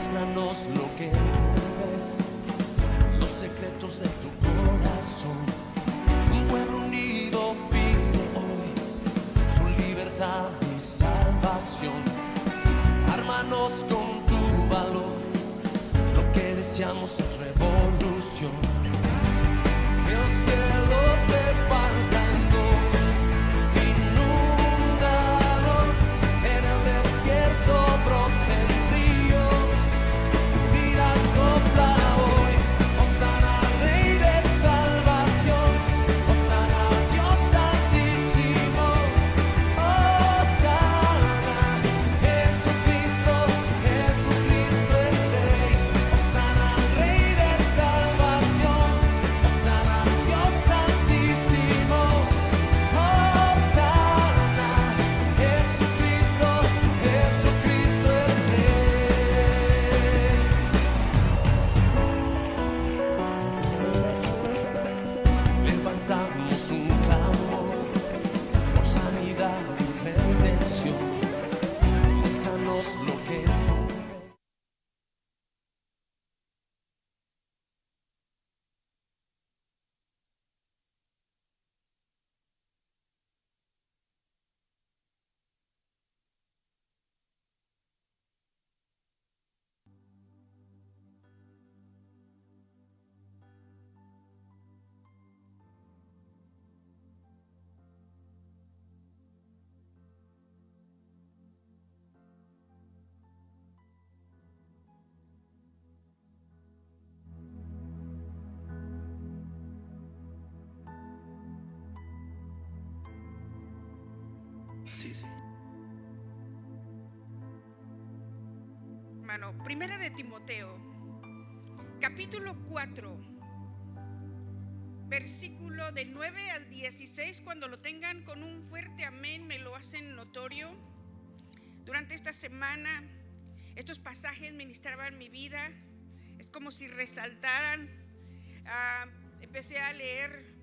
Muéstranos lo que tú ves, los secretos de tu corazón. Un pueblo unido pide hoy tu libertad y salvación. Ármanos con tu valor, lo que deseamos es revolución. Que los cielos se partan en dos, inúndanos, en el desierto broten ríos, vida sopla hoy. Hosana al Rey de salvación, Hosana a Dios Santísimo, Hosana, Jesucristo, Jesucristo es Rey. Hosana al Rey de salvación, Hosana a Dios Santísimo, Hosana, Jesucristo, Jesucristo es Rey. Levantamos un clamor por sanidad y redención. Muéstranos lo que tú ves. Sí. Hermano, Primera de Timoteo, capítulo 4, versículo de 9 al 16. Cuando lo tengan, con un fuerte amén me lo hacen notorio. Durante esta semana estos pasajes ministraban mi vida. Es como si resaltaran. Empecé a leer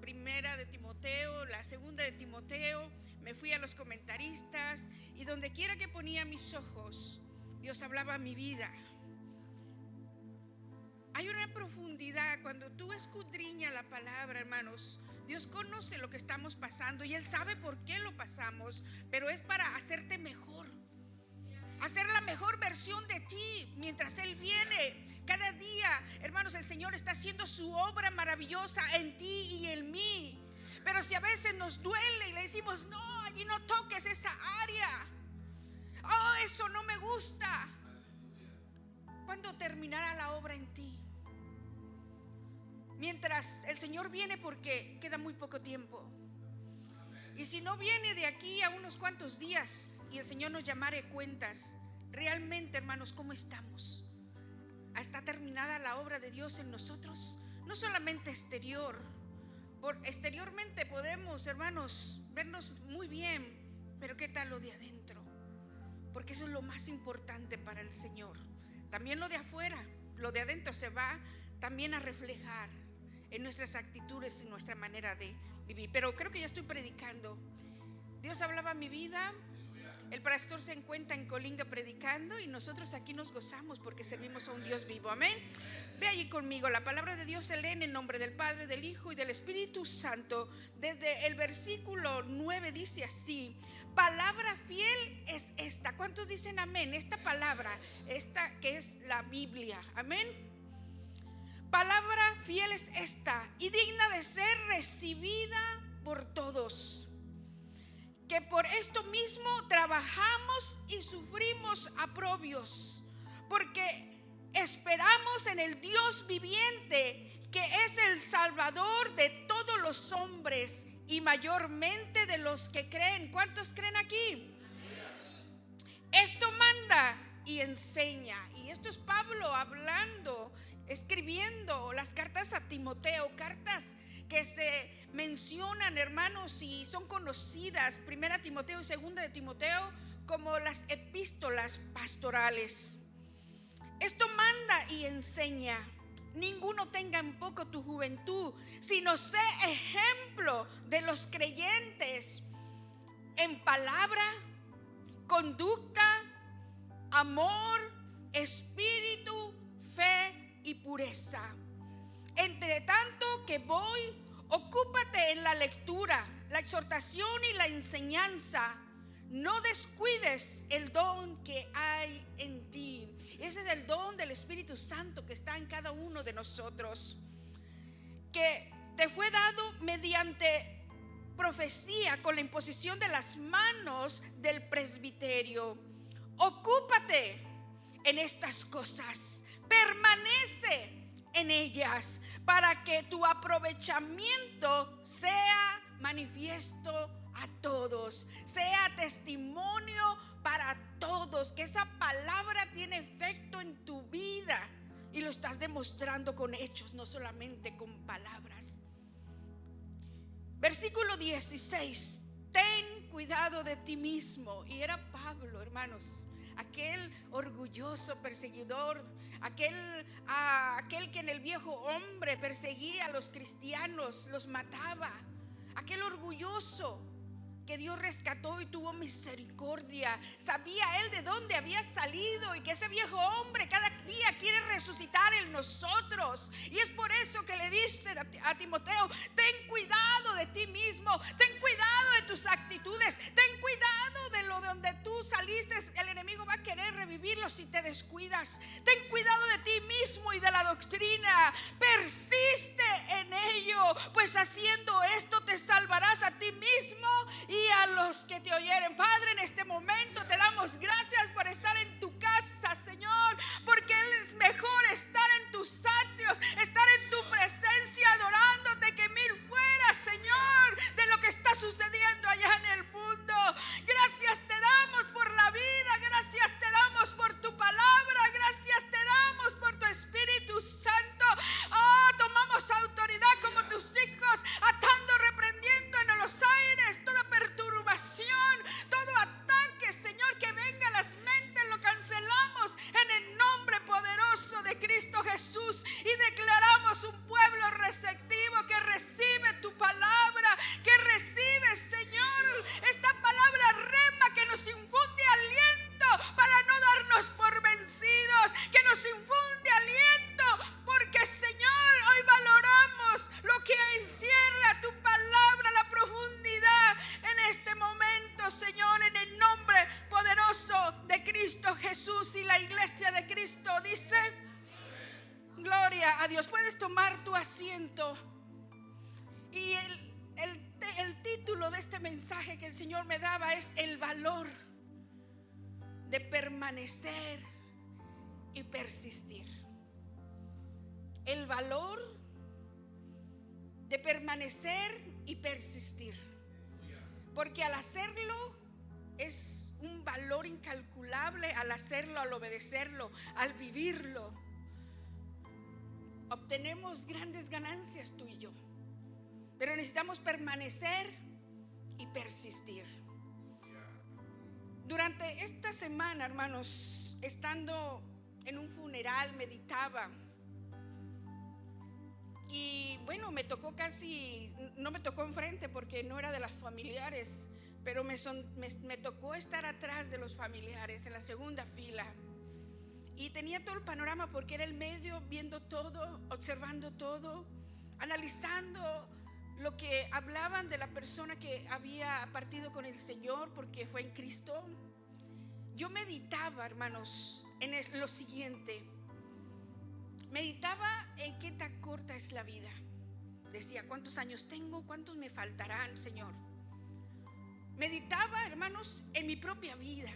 Primera de Timoteo, la Segunda de Timoteo. Me fui a los comentaristas y donde quiera que ponía mis ojos, Dios hablaba a mi vida. Hay una profundidad cuando tú escudriñas la palabra, hermanos. Dios conoce lo que estamos pasando y Él sabe por qué lo pasamos, pero es para hacerte mejor, hacer la mejor versión de ti mientras Él viene. Cada día, hermanos, el Señor está haciendo su obra maravillosa en ti y en mí. Pero si a veces nos duele y le decimos, no, allí no toques esa área, oh, eso no me gusta, ¿cuándo terminará la obra en ti? Mientras el Señor viene, porque queda muy poco tiempo. Y si no viene de aquí a unos cuantos días y el Señor nos llamare cuentas, realmente, hermanos, ¿cómo estamos? ¿Está terminada la obra de Dios en nosotros? No solamente exteriormente podemos, hermanos, vernos muy bien, pero ¿qué tal lo de adentro? Porque eso es lo más importante para el Señor. También lo de afuera, lo de adentro se va también a reflejar en nuestras actitudes y nuestra manera de vivir. Pero creo que ya estoy predicando. Dios hablaba a mi vida. El pastor se encuentra en Colinga predicando y nosotros aquí nos gozamos porque servimos a un Dios vivo. Amén. Ve allí conmigo. La palabra de Dios se lee en el nombre del Padre, del Hijo y del Espíritu Santo. Desde el versículo 9 dice así: palabra fiel es esta. ¿Cuántos dicen amén? Esta palabra, esta que es la Biblia. Amén. Palabra fiel es esta y digna de ser recibida por todos, que por esto mismo trabajamos y sufrimos aprobios, porque esperamos en el Dios viviente, que es el Salvador de todos los hombres y mayormente de los que creen. ¿Cuántos creen aquí? Esto manda y enseña. Y esto es Pablo hablando, escribiendo las cartas a Timoteo, cartas que se mencionan, hermanos, y son conocidas, Primera Timoteo y Segunda de Timoteo, como las epístolas pastorales. Esto manda y enseña. Ninguno tenga en poco tu juventud, sino sé ejemplo de los creyentes en palabra, conducta, amor, espíritu, fe y pureza. Entre tanto que voy, ocúpate en la lectura, la exhortación y la enseñanza. No descuides el don que hay en ti. Ese es el don del Espíritu Santo que está en cada uno de nosotros, que te fue dado mediante profecía con la imposición de las manos del presbiterio. Ocúpate en estas cosas, permanece en ellas, para que tu aprovechamiento sea manifiesto a todos, sea testimonio para todos, que esa palabra tiene efecto en tu vida y lo estás demostrando con hechos, no solamente con palabras. Versículo 16: ten cuidado de ti mismo. Y era Pablo, hermanos, aquel orgulloso perseguidor, aquel que en el viejo hombre perseguía a los cristianos, los mataba, aquel orgulloso que Dios rescató y tuvo misericordia. Sabía él de dónde había salido y que ese viejo hombre cada día quiere resucitar en nosotros. Y es por eso que le dice a Timoteo: ten cuidado de ti mismo, ten cuidado de tus actitudes, ten cuidado de lo de donde tú saliste. El enemigo va a querer revivirlo si te descuidas. Ten cuidado de ti mismo y de la doctrina. Persiste en ello, pues haciendo esto te salvarás a ti mismo y a los que te oyeren. Padre, en este momento te damos gracias por estar en tu casa, Señor, porque es mejor estar en tus atrios, estar en tu presencia adorándote, que mil fuera, Señor, de lo que está sucediendo allá en el mundo. Gracias te damos por la vida, gracias te damos por tu palabra, gracias te damos por tu Espíritu Santo. Tomamos autoridad como tus hijos, atando, reprendiendo en los aires toda perturbación, todo ataque, Señor, que venga a las mentes, lo cancelamos en el nombre poderoso de Cristo Jesús y declaramos un pueblo receptivo que recibe tu palabra, que recibe, Señor, esta palabra rema que nos infunde aliento para no darnos por vencidos, que nos infunde aliento porque, Señor, hoy valoramos lo que encierra tu palabra, la profundidad en este momento, Señor, en el nombre poderoso de Cristo Jesús. Y la iglesia de Cristo dice: gloria a Dios. Puedes tomar tu asiento. Y el título de este mensaje que el Señor me daba es: el valor de permanecer y persistir. El valor de permanecer y persistir, porque al hacerlo es un valor incalculable. Al hacerlo, al obedecerlo, al vivirlo, obtenemos grandes ganancias tú y yo. Pero necesitamos permanecer y persistir. Durante esta semana, hermanos, estando en un funeral, meditaba. Y bueno, me tocó casi, no me tocó enfrente porque no era de las familiares, pero me tocó estar atrás de los familiares, en la segunda fila. Y tenía todo el panorama porque era el medio, viendo todo, observando todo, analizando lo que hablaban de la persona que había partido con el Señor porque fue en Cristo. Yo meditaba, hermanos, en lo siguiente. Meditaba en qué tan corta es la vida. Decía: ¿cuántos años tengo? ¿Cuántos me faltarán, Señor? Meditaba, hermanos, en mi propia vida.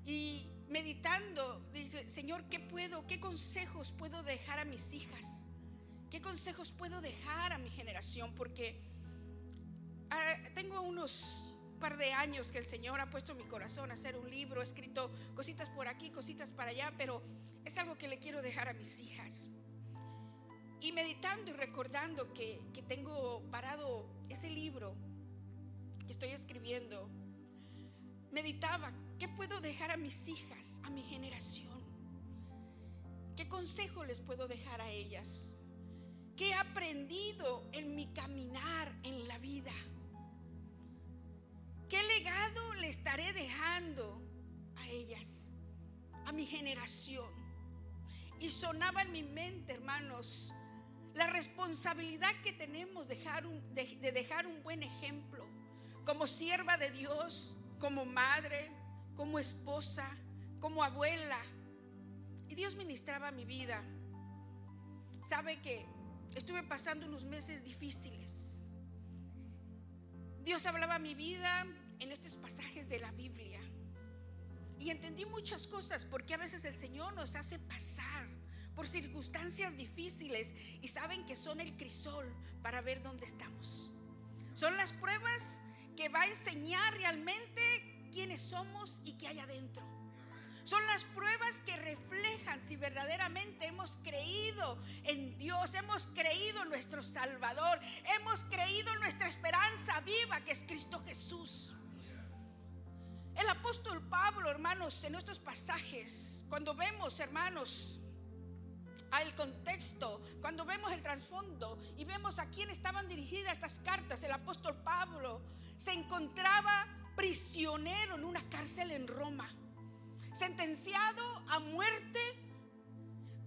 Y meditando, dice: Señor, ¿qué consejos puedo dejar a mis hijas? ¿Qué consejos puedo dejar a mi generación? Porque tengo unos par de años que el Señor ha puesto en mi corazón hacer un libro. He escrito cositas por aquí, cositas para allá, pero es algo que le quiero dejar a mis hijas. Y meditando y recordando que tengo parado ese libro que estoy escribiendo, meditaba: ¿qué puedo dejar a mis hijas, a mi generación? ¿Qué consejo les puedo dejar a ellas? ¿Qué he aprendido en mi caminar en la vida? ¿Qué legado le estaré dejando a ellas, a mi mi generación. Y sonaba en mi mente, hermanos, la responsabilidad que tenemos de dejar un buen ejemplo como sierva de Dios, como madre, como esposa, como abuela. Y Dios ministraba mi vida. Sabe que estuve pasando unos meses difíciles. Dios hablaba a mi vida en estos pasajes de la Biblia. Y entendí muchas cosas, porque a veces el Señor nos hace pasar por circunstancias difíciles, y saben que son el crisol para ver dónde estamos. Son las pruebas que va a enseñar realmente quiénes somos y qué hay adentro. Son las pruebas que reflejan si verdaderamente hemos creído en Dios, hemos creído en nuestro Salvador, hemos creído en nuestra esperanza viva, que es Cristo Jesús. El apóstol Pablo, hermanos, en estos pasajes, cuando vemos, hermanos, el contexto, cuando vemos el trasfondo y vemos a quién estaban dirigidas estas cartas, el apóstol Pablo se encontraba prisionero en una cárcel en Roma, sentenciado a muerte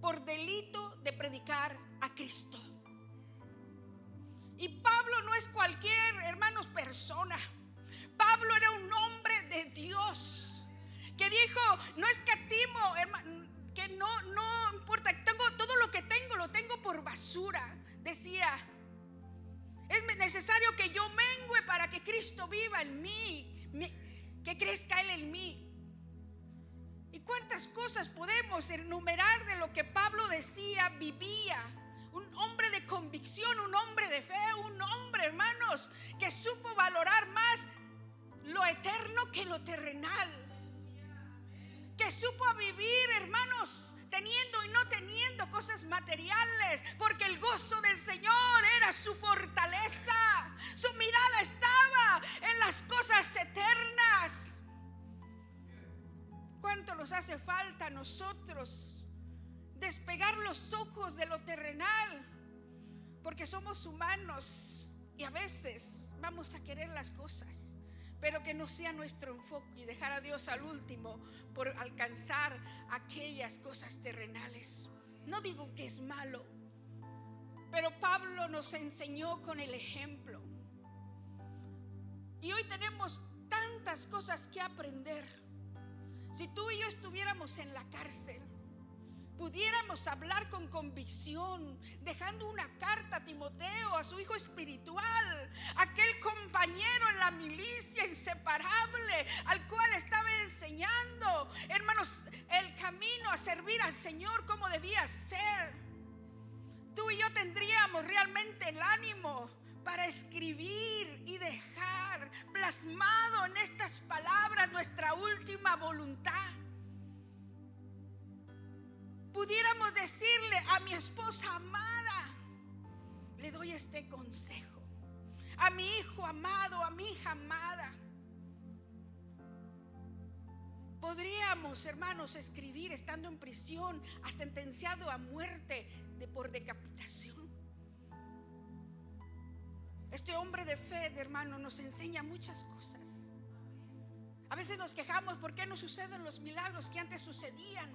por delito de predicar a Cristo. Y Pablo no es cualquier, hermanos, persona. Pablo era un hombre de Dios que dijo: no escatimo, hermano, que no importa, tengo todo lo que tengo, lo tengo por basura. Decía: es necesario que yo mengüe para que Cristo viva en mí, que crezca Él en mí. Y cuántas cosas podemos enumerar de lo que Pablo decía, vivía. Un hombre de convicción, un hombre de fe, un hombre, hermanos, que supo valorar más lo eterno que lo terrenal, que supo vivir, hermanos, teniendo y no teniendo cosas materiales, porque el gozo del Señor era su fortaleza. Su mirada estaba en las cosas eternas. ¿Cuánto nos hace falta a nosotros despegar los ojos de lo terrenal? Porque somos humanos y a veces vamos a querer las cosas, pero que no sea nuestro enfoque y dejar a Dios al último por alcanzar aquellas cosas terrenales. No digo que es malo, pero Pablo nos enseñó con el ejemplo. Y hoy tenemos tantas cosas que aprender. Si tú y yo estuviéramos en la cárcel, pudiéramos hablar con convicción, dejando una carta a Timoteo, a su hijo espiritual, aquel compañero en la milicia inseparable, al cual estaba enseñando, hermanos, el camino a servir al Señor como debía ser. Tú y yo tendríamos realmente el ánimo para escribir y dejar plasmado en estas palabras nuestra última voluntad. Pudiéramos decirle a mi esposa amada, le doy este consejo. A mi hijo amado, a mi hija amada. Podríamos, hermanos, escribir estando en prisión, a sentenciado a muerte por decapitación. Este hombre de fe, hermano, nos enseña muchas cosas. A veces nos quejamos: ¿por qué no suceden los milagros que antes sucedían?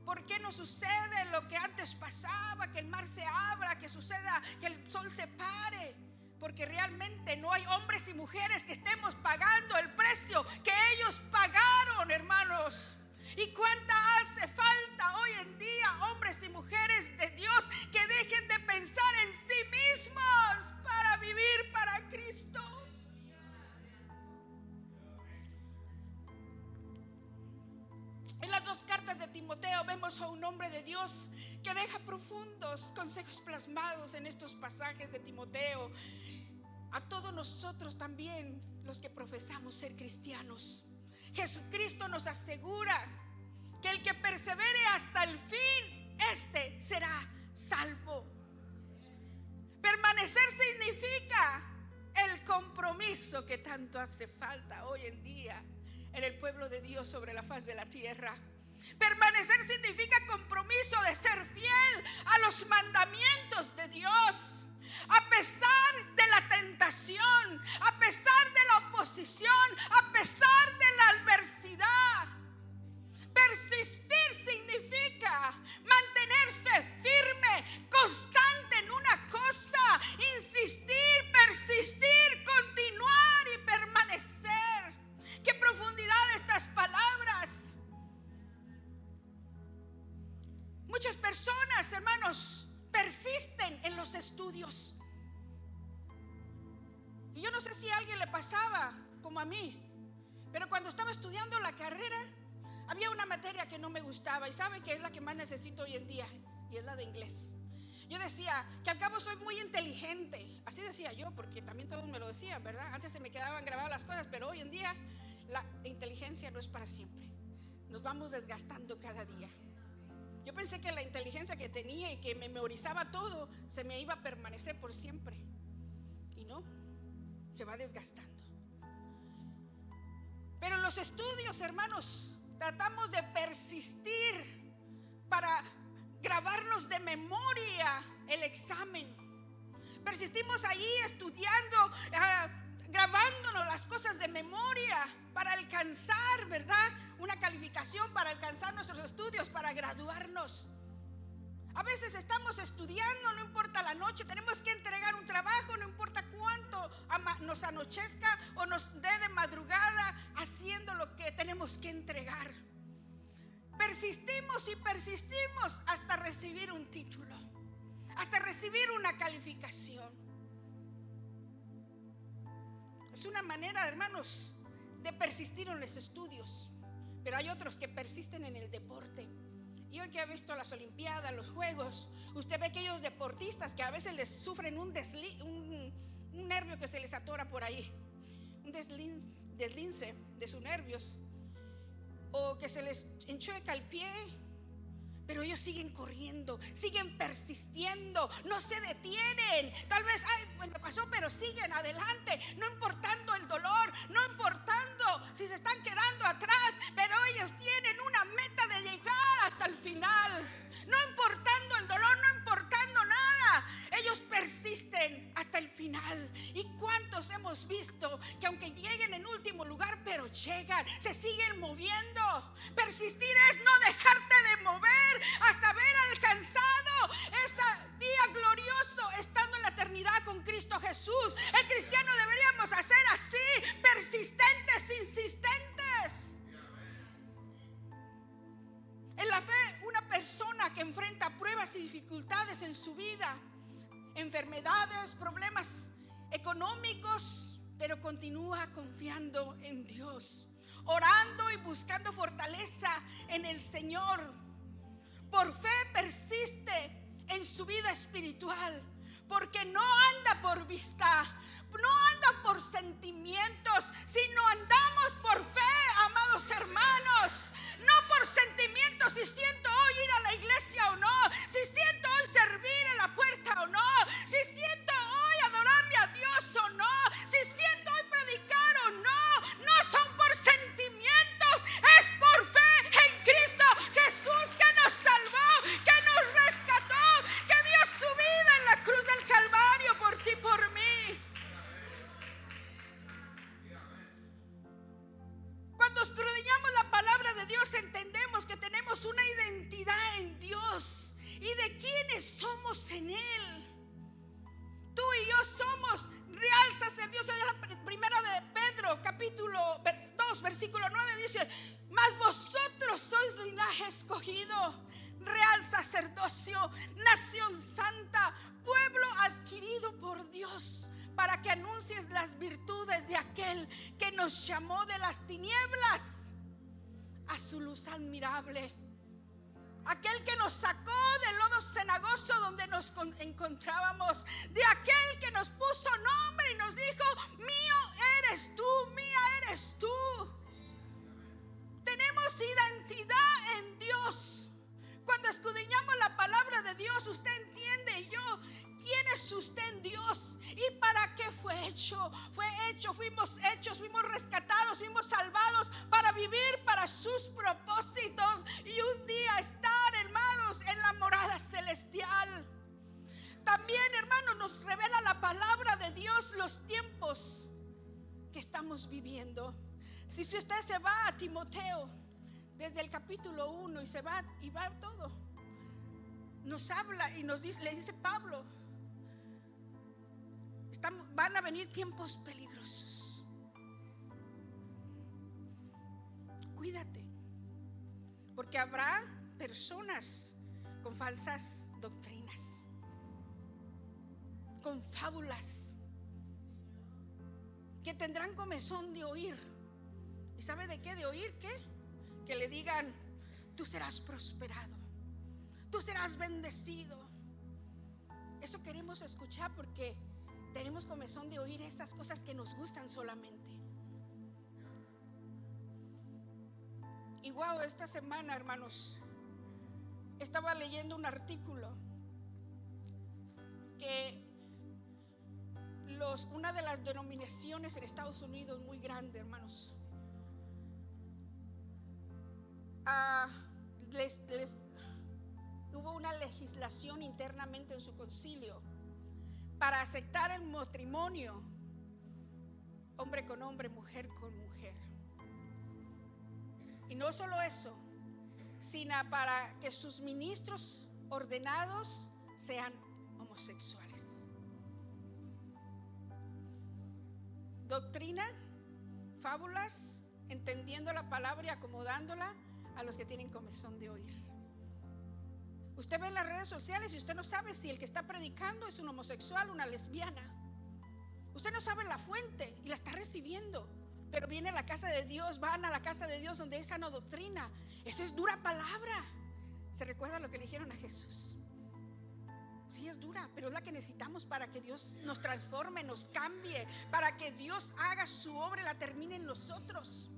¿Por qué no sucede lo que antes pasaba? Que el mar se abra, que suceda, que el sol se pare. Porque realmente no hay hombres y mujeres que estemos pagando el precio que ellos pagaron, hermanos. ¿Y cuánta hace falta hoy en día hombres y mujeres de Dios que dejen de pensar en sí mismos para vivir para Cristo? En las dos cartas de Timoteo vemos a un hombre de Dios que deja profundos consejos plasmados en estos pasajes de Timoteo. A todos nosotros también, los que profesamos ser cristianos, Jesucristo nos asegura que el que persevere hasta el fin, este será salvo. Permanecer significa el compromiso que tanto hace falta hoy en día en el pueblo de Dios sobre la faz de la tierra. Permanecer significa compromiso de ser fiel a los mandamientos de Dios, a pesar de la tentación, a pesar de la oposición, a pesar de la adversidad. Persistir personas, hermanos, persisten en los estudios. Y yo no sé si a alguien le pasaba como a mí, pero cuando estaba estudiando la carrera, había una materia que no me gustaba. Y saben que es la que más necesito hoy en día, y es la de inglés. Yo decía que al cabo soy muy inteligente. Así decía yo, porque también todos me lo decían, ¿verdad? Antes se me quedaban grabadas las cosas, pero hoy en día la inteligencia no es para siempre. Nos vamos desgastando cada día. Yo pensé que la inteligencia que tenía y que me memorizaba todo se me iba a permanecer por siempre. Y no, se va desgastando. Pero en los estudios, hermanos, tratamos de persistir para grabarnos de memoria el examen. Persistimos ahí estudiando, grabándonos las cosas de memoria para alcanzar, ¿verdad?, una calificación, para alcanzar nuestros estudios, para graduarnos. A veces estamos estudiando, no importa la noche, tenemos que entregar un trabajo, no importa cuánto nos anochezca o nos dé de madrugada haciendo lo que tenemos que entregar. Persistimos y persistimos hasta recibir un título, hasta recibir una calificación. Es una manera, hermanos, de persistir en los estudios. Pero hay otros que persisten en el deporte. Y hoy que he visto las olimpiadas, los juegos, usted ve aquellos deportistas que a veces les sufren un nervio que se les atora por ahí, un deslince de sus nervios, o que se les enchueca el pie. Pero ellos siguen corriendo, siguen persistiendo, no se detienen. Tal vez, me pasó, pero siguen adelante, no importando el dolor, no importando si se están quedando atrás, pero ellos tienen una meta de llegar hasta el final. No importando el dolor, no importando nada, ellos persisten hasta el final. ¿Y cuántos hemos visto que aunque lleguen en último lugar, pero llegan, se siguen moviendo? Persistir es no dejarte de mover hasta haber alcanzado ese día glorioso estando en la eternidad con Cristo Jesús. El cristiano deberíamos hacer así, persistentes, insistentes. En la fe, una persona que enfrenta pruebas y dificultades en su vida, enfermedades, problemas económicos, pero continúa confiando en Dios, orando y buscando fortaleza en el Señor. Por fe persiste en su vida espiritual, porque no anda por vista, no anda por sentimientos, sino andamos por fe, amados hermanos. No por sentimientos, si siento hoy ir a la iglesia o no, si siento hoy servir en la puerta o no, si siento hoy adorarle a Dios o no, si siento hoy predicar o no. No son por sentimientos, es por fe en Cristo Jesús, que nos salvó, que nos rescató, que dio su vida en la cruz del Calvario por ti y por mí. Cuando escudriñamos la palabra de Dios, entendemos que tenemos una identidad en Dios y de quiénes somos en Él. Tú y yo somos real sacerdocio. La primera de Pedro, capítulo 2, versículo 9 dice: mas vosotros sois linaje escogido, real sacerdocio, nación santa, pueblo adquirido por Dios, para que anuncies las virtudes de aquel que nos llamó de las tinieblas a su luz admirable. Aquel que nos sacó del lodo cenagoso donde nos encontrábamos, de aquel que nos puso nombre y nos dijo: mío eres tú, mía eres tú. Tenemos identidad en Dios. Cuando escudriñamos la palabra de Dios, usted entiende y yo quién es usted en Dios y para qué fue hecho. Fuimos hechos, fuimos rescatados, fuimos salvados para vivir para sus propósitos y un día estar, hermanos, en la morada celestial. También, hermanos, nos revela la palabra de Dios los tiempos que estamos viviendo. Si usted se va a Timoteo desde el capítulo 1 y se va y va todo, nos habla y nos dice, le dice Pablo, van a venir tiempos peligrosos. Cuídate, porque habrá personas con falsas doctrinas, con fábulas, que tendrán comezón de oír. ¿Y sabe de qué? De oír ¿qué? Que le digan: tú serás prosperado, tú serás bendecido. Eso queremos escuchar porque tenemos comezón de oír esas cosas que nos gustan solamente. Y wow, esta semana, hermanos, estaba leyendo un artículo que una de las denominaciones en Estados Unidos muy grande, hermanos, hubo una legislación internamente en su concilio para aceptar el matrimonio hombre con hombre, mujer con mujer. Y no solo eso, sino para que sus ministros ordenados sean homosexuales. Doctrina, fábulas, entendiendo la palabra y acomodándola a los que tienen comezón de oír. Usted ve en las redes sociales y usted no sabe si el que está predicando es un homosexual o una lesbiana. Usted no sabe la fuente y la está recibiendo. Pero viene a la casa de Dios, van a la casa de Dios donde hay sana doctrina. Esa es dura palabra. ¿Se recuerda lo que le dijeron a Jesús? Sí, es dura, pero es la que necesitamos para que Dios nos transforme, nos cambie, para que Dios haga su obra y la termine en nosotros.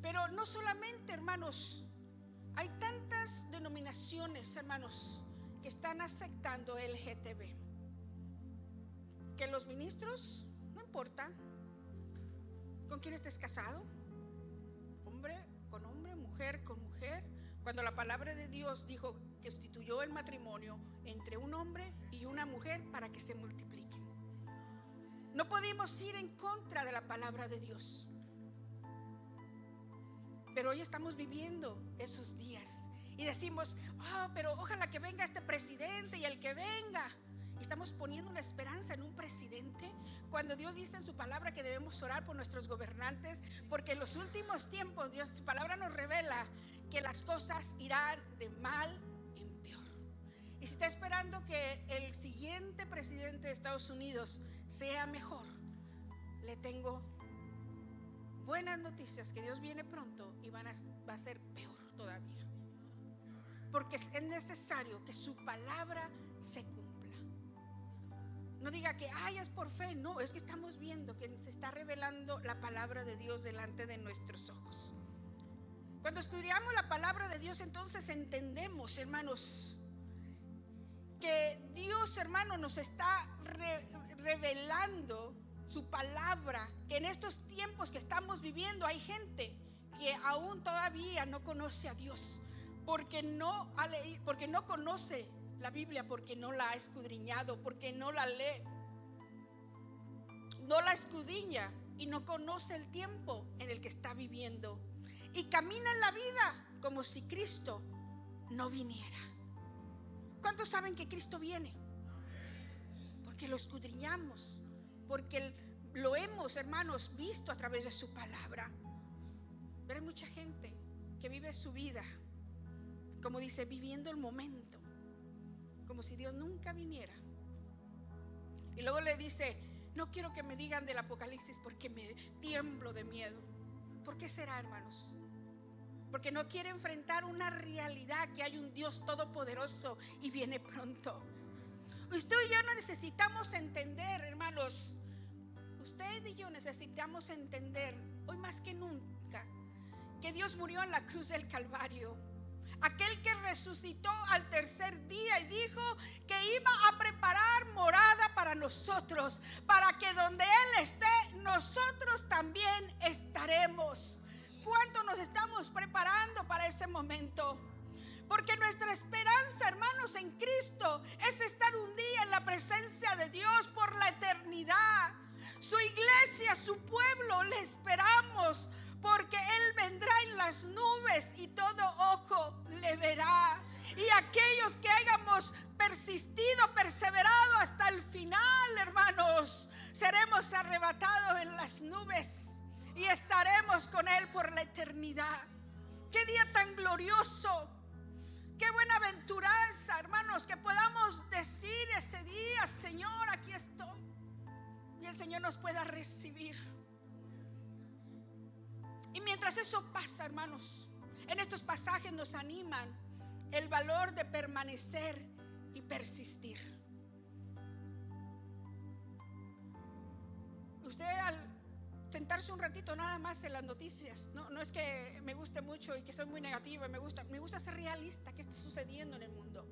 Pero no solamente, hermanos, hay tantas denominaciones, hermanos, que están aceptando el LGTB, que los ministros, no importa con quién estés casado, hombre con hombre, mujer con mujer, cuando la palabra de Dios dijo que instituyó el matrimonio entre un hombre y una mujer para que se multipliquen. No podemos ir en contra de la palabra de Dios. Pero hoy estamos viviendo esos días y decimos: pero ojalá que venga este presidente y el que venga. Y estamos poniendo una esperanza en un presidente, cuando Dios dice en su palabra que debemos orar por nuestros gobernantes, porque en los últimos tiempos Dios, su palabra nos revela que las cosas irán de mal en peor. Y si está esperando que el siguiente presidente de Estados Unidos sea mejor, le tengo buenas noticias, que Dios viene pronto y va a ser peor todavía, porque es necesario que su palabra se cumpla. No diga que es por fe, no, es que estamos viendo que se está revelando la palabra de Dios delante de nuestros ojos. Cuando estudiamos la palabra de Dios, entonces entendemos, hermanos, que Dios, hermano, nos está revelando su palabra, que en estos tiempos que estamos viviendo hay gente que aún todavía no conoce a Dios, porque no conoce la Biblia, porque no la ha escudriñado, porque no la lee, no la escudriña y no conoce el tiempo en el que está viviendo, y camina en la vida como si Cristo no viniera. ¿Cuántos saben que Cristo viene? Porque lo escudriñamos, porque lo hemos, hermanos, visto a través de su palabra. Pero hay mucha gente que vive su vida, como dice, viviendo el momento, como si Dios nunca viniera. Y luego le dice: no quiero que me digan del Apocalipsis porque me tiemblo de miedo. ¿Por qué será, hermanos? Porque no quiere enfrentar una realidad, que hay un Dios todopoderoso y viene pronto. Usted y yo no necesitamos entender, hermanos. Usted y yo necesitamos entender hoy más que nunca que Dios murió en la cruz del Calvario, aquel que resucitó al tercer día y dijo que iba a preparar morada para nosotros, para que donde Él esté, nosotros también estaremos. ¿Cuánto nos estamos preparando para ese momento? Porque nuestra esperanza, hermanos, en Cristo es estar un día en la presencia de Dios por la eternidad. Su iglesia, su pueblo, le esperamos, porque Él vendrá en las nubes y todo ojo le verá. Y aquellos que hayamos persistido, perseverado hasta el final, hermanos, seremos arrebatados en las nubes y estaremos con Él por la eternidad. Qué día tan glorioso, Qué buenaventuranza, hermanos, que podamos decir ese día: Señor, aquí estoy. Y el Señor nos pueda recibir. Y mientras eso pasa, hermanos, en estos pasajes nos animan el valor de permanecer y persistir. Usted, al sentarse un ratito nada más en las noticias, no es que me guste mucho y que soy muy negativa, me gusta ser realista, qué está sucediendo en el mundo,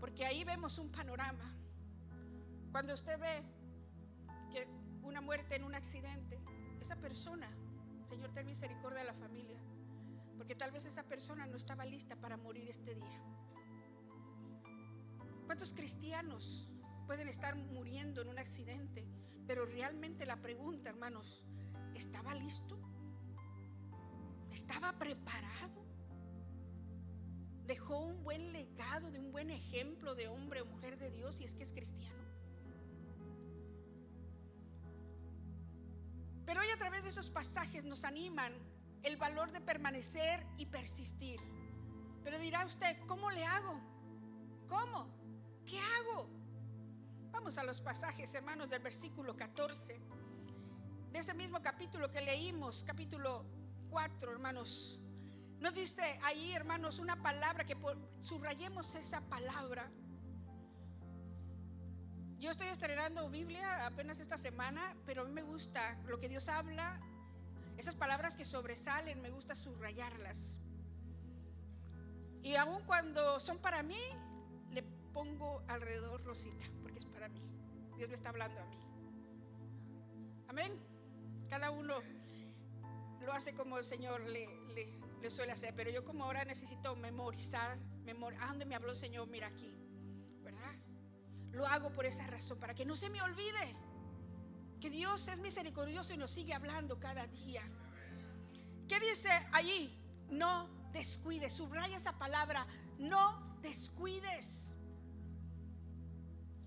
porque ahí vemos un panorama. Cuando usted ve que una muerte en un accidente, esa persona, Señor, ten misericordia de la familia, porque tal vez esa persona no estaba lista para morir este día. ¿Cuántos cristianos pueden estar muriendo en un accidente? Pero realmente la pregunta, hermanos, ¿estaba listo? ¿Estaba preparado? ¿Dejó un buen legado, de un buen ejemplo de hombre o mujer de Dios, si es que es cristiano? Pero hoy, a través de esos pasajes, nos animan el valor de permanecer y persistir. Pero dirá usted: ¿cómo le hago? ¿Cómo? ¿Qué hago? Vamos a los pasajes, hermanos, del versículo 14 de ese mismo capítulo que leímos, capítulo 4, hermanos. Nos dice ahí, hermanos, una palabra que subrayemos esa palabra. Yo estoy estrenando Biblia apenas esta semana, pero a mí me gusta lo que Dios habla. Esas palabras que sobresalen, me gusta subrayarlas. Y aun cuando son para mí, le pongo alrededor rosita, porque es para mí. Dios me está hablando a mí. Amén. Cada uno lo hace como el Señor le suele hacer, pero yo, como ahora necesito memorizar, ¿a dónde me habló el Señor? Mira aquí, ¿verdad? Lo hago por esa razón, para que no se me olvide que Dios es misericordioso y nos sigue hablando cada día. ¿Qué dice allí? No descuides. Subraya esa palabra: no descuides.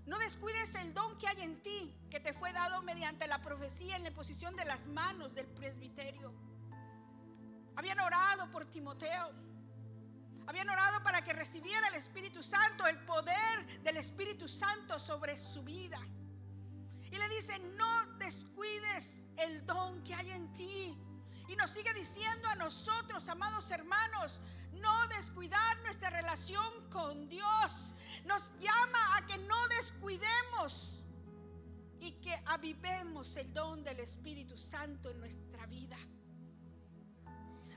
No descuides el don que hay en ti, que te fue dado mediante la profecía en la imposición de las manos del presbiterio. Habían orado por Timoteo. Habían orado para que recibiera el Espíritu Santo, el poder del Espíritu Santo sobre su vida. Y le dice: no descuides el don que hay en ti. Y nos sigue diciendo a nosotros, amados hermanos, no descuidar nuestra relación con Dios. Nos llama a que no descuidemos y que avivemos el don del Espíritu Santo en nuestra vida.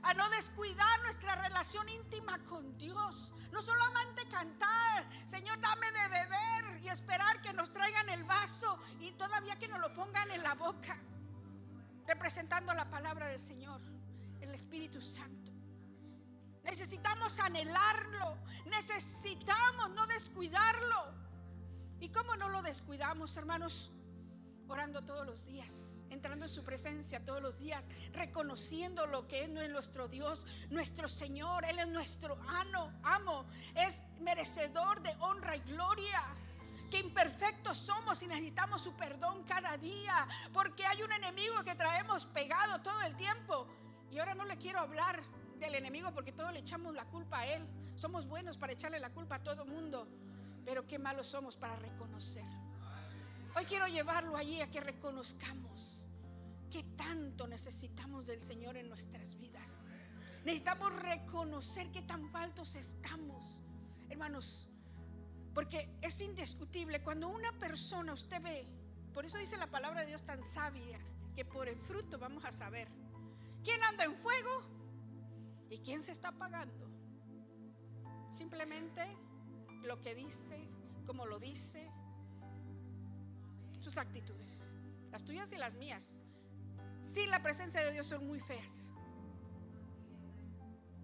A no descuidar nuestra relación íntima con Dios. No solamente cantar: Señor, dame de beber, y esperar que nos traigan el vaso y todavía que nos lo pongan en la boca, representando la palabra del Señor, el Espíritu Santo. Necesitamos anhelarlo, necesitamos no descuidarlo. ¿Y cómo no lo descuidamos, hermanos? Orando todos los días, entrando en su presencia todos los días, reconociendo lo que es nuestro Dios, nuestro Señor. Él es nuestro amo, es merecedor de honra y gloria. Que imperfectos somos y necesitamos su perdón cada día, porque hay un enemigo que traemos pegado todo el tiempo. Y ahora no le quiero hablar del enemigo, porque todos le echamos la culpa a él. Somos buenos para echarle la culpa a todo mundo, pero qué malos somos para reconocer. Hoy quiero llevarlo allí a que reconozcamos que tanto necesitamos del Señor en nuestras vidas. Necesitamos reconocer que tan faltos estamos, hermanos, porque es indiscutible cuando una persona, usted ve, por eso dice la palabra de Dios tan sabia, que por el fruto vamos a saber quién anda en fuego y quién se está apagando. Simplemente lo que dice, como lo dice, sus actitudes, las tuyas y las mías, sin la presencia de Dios, son muy feas.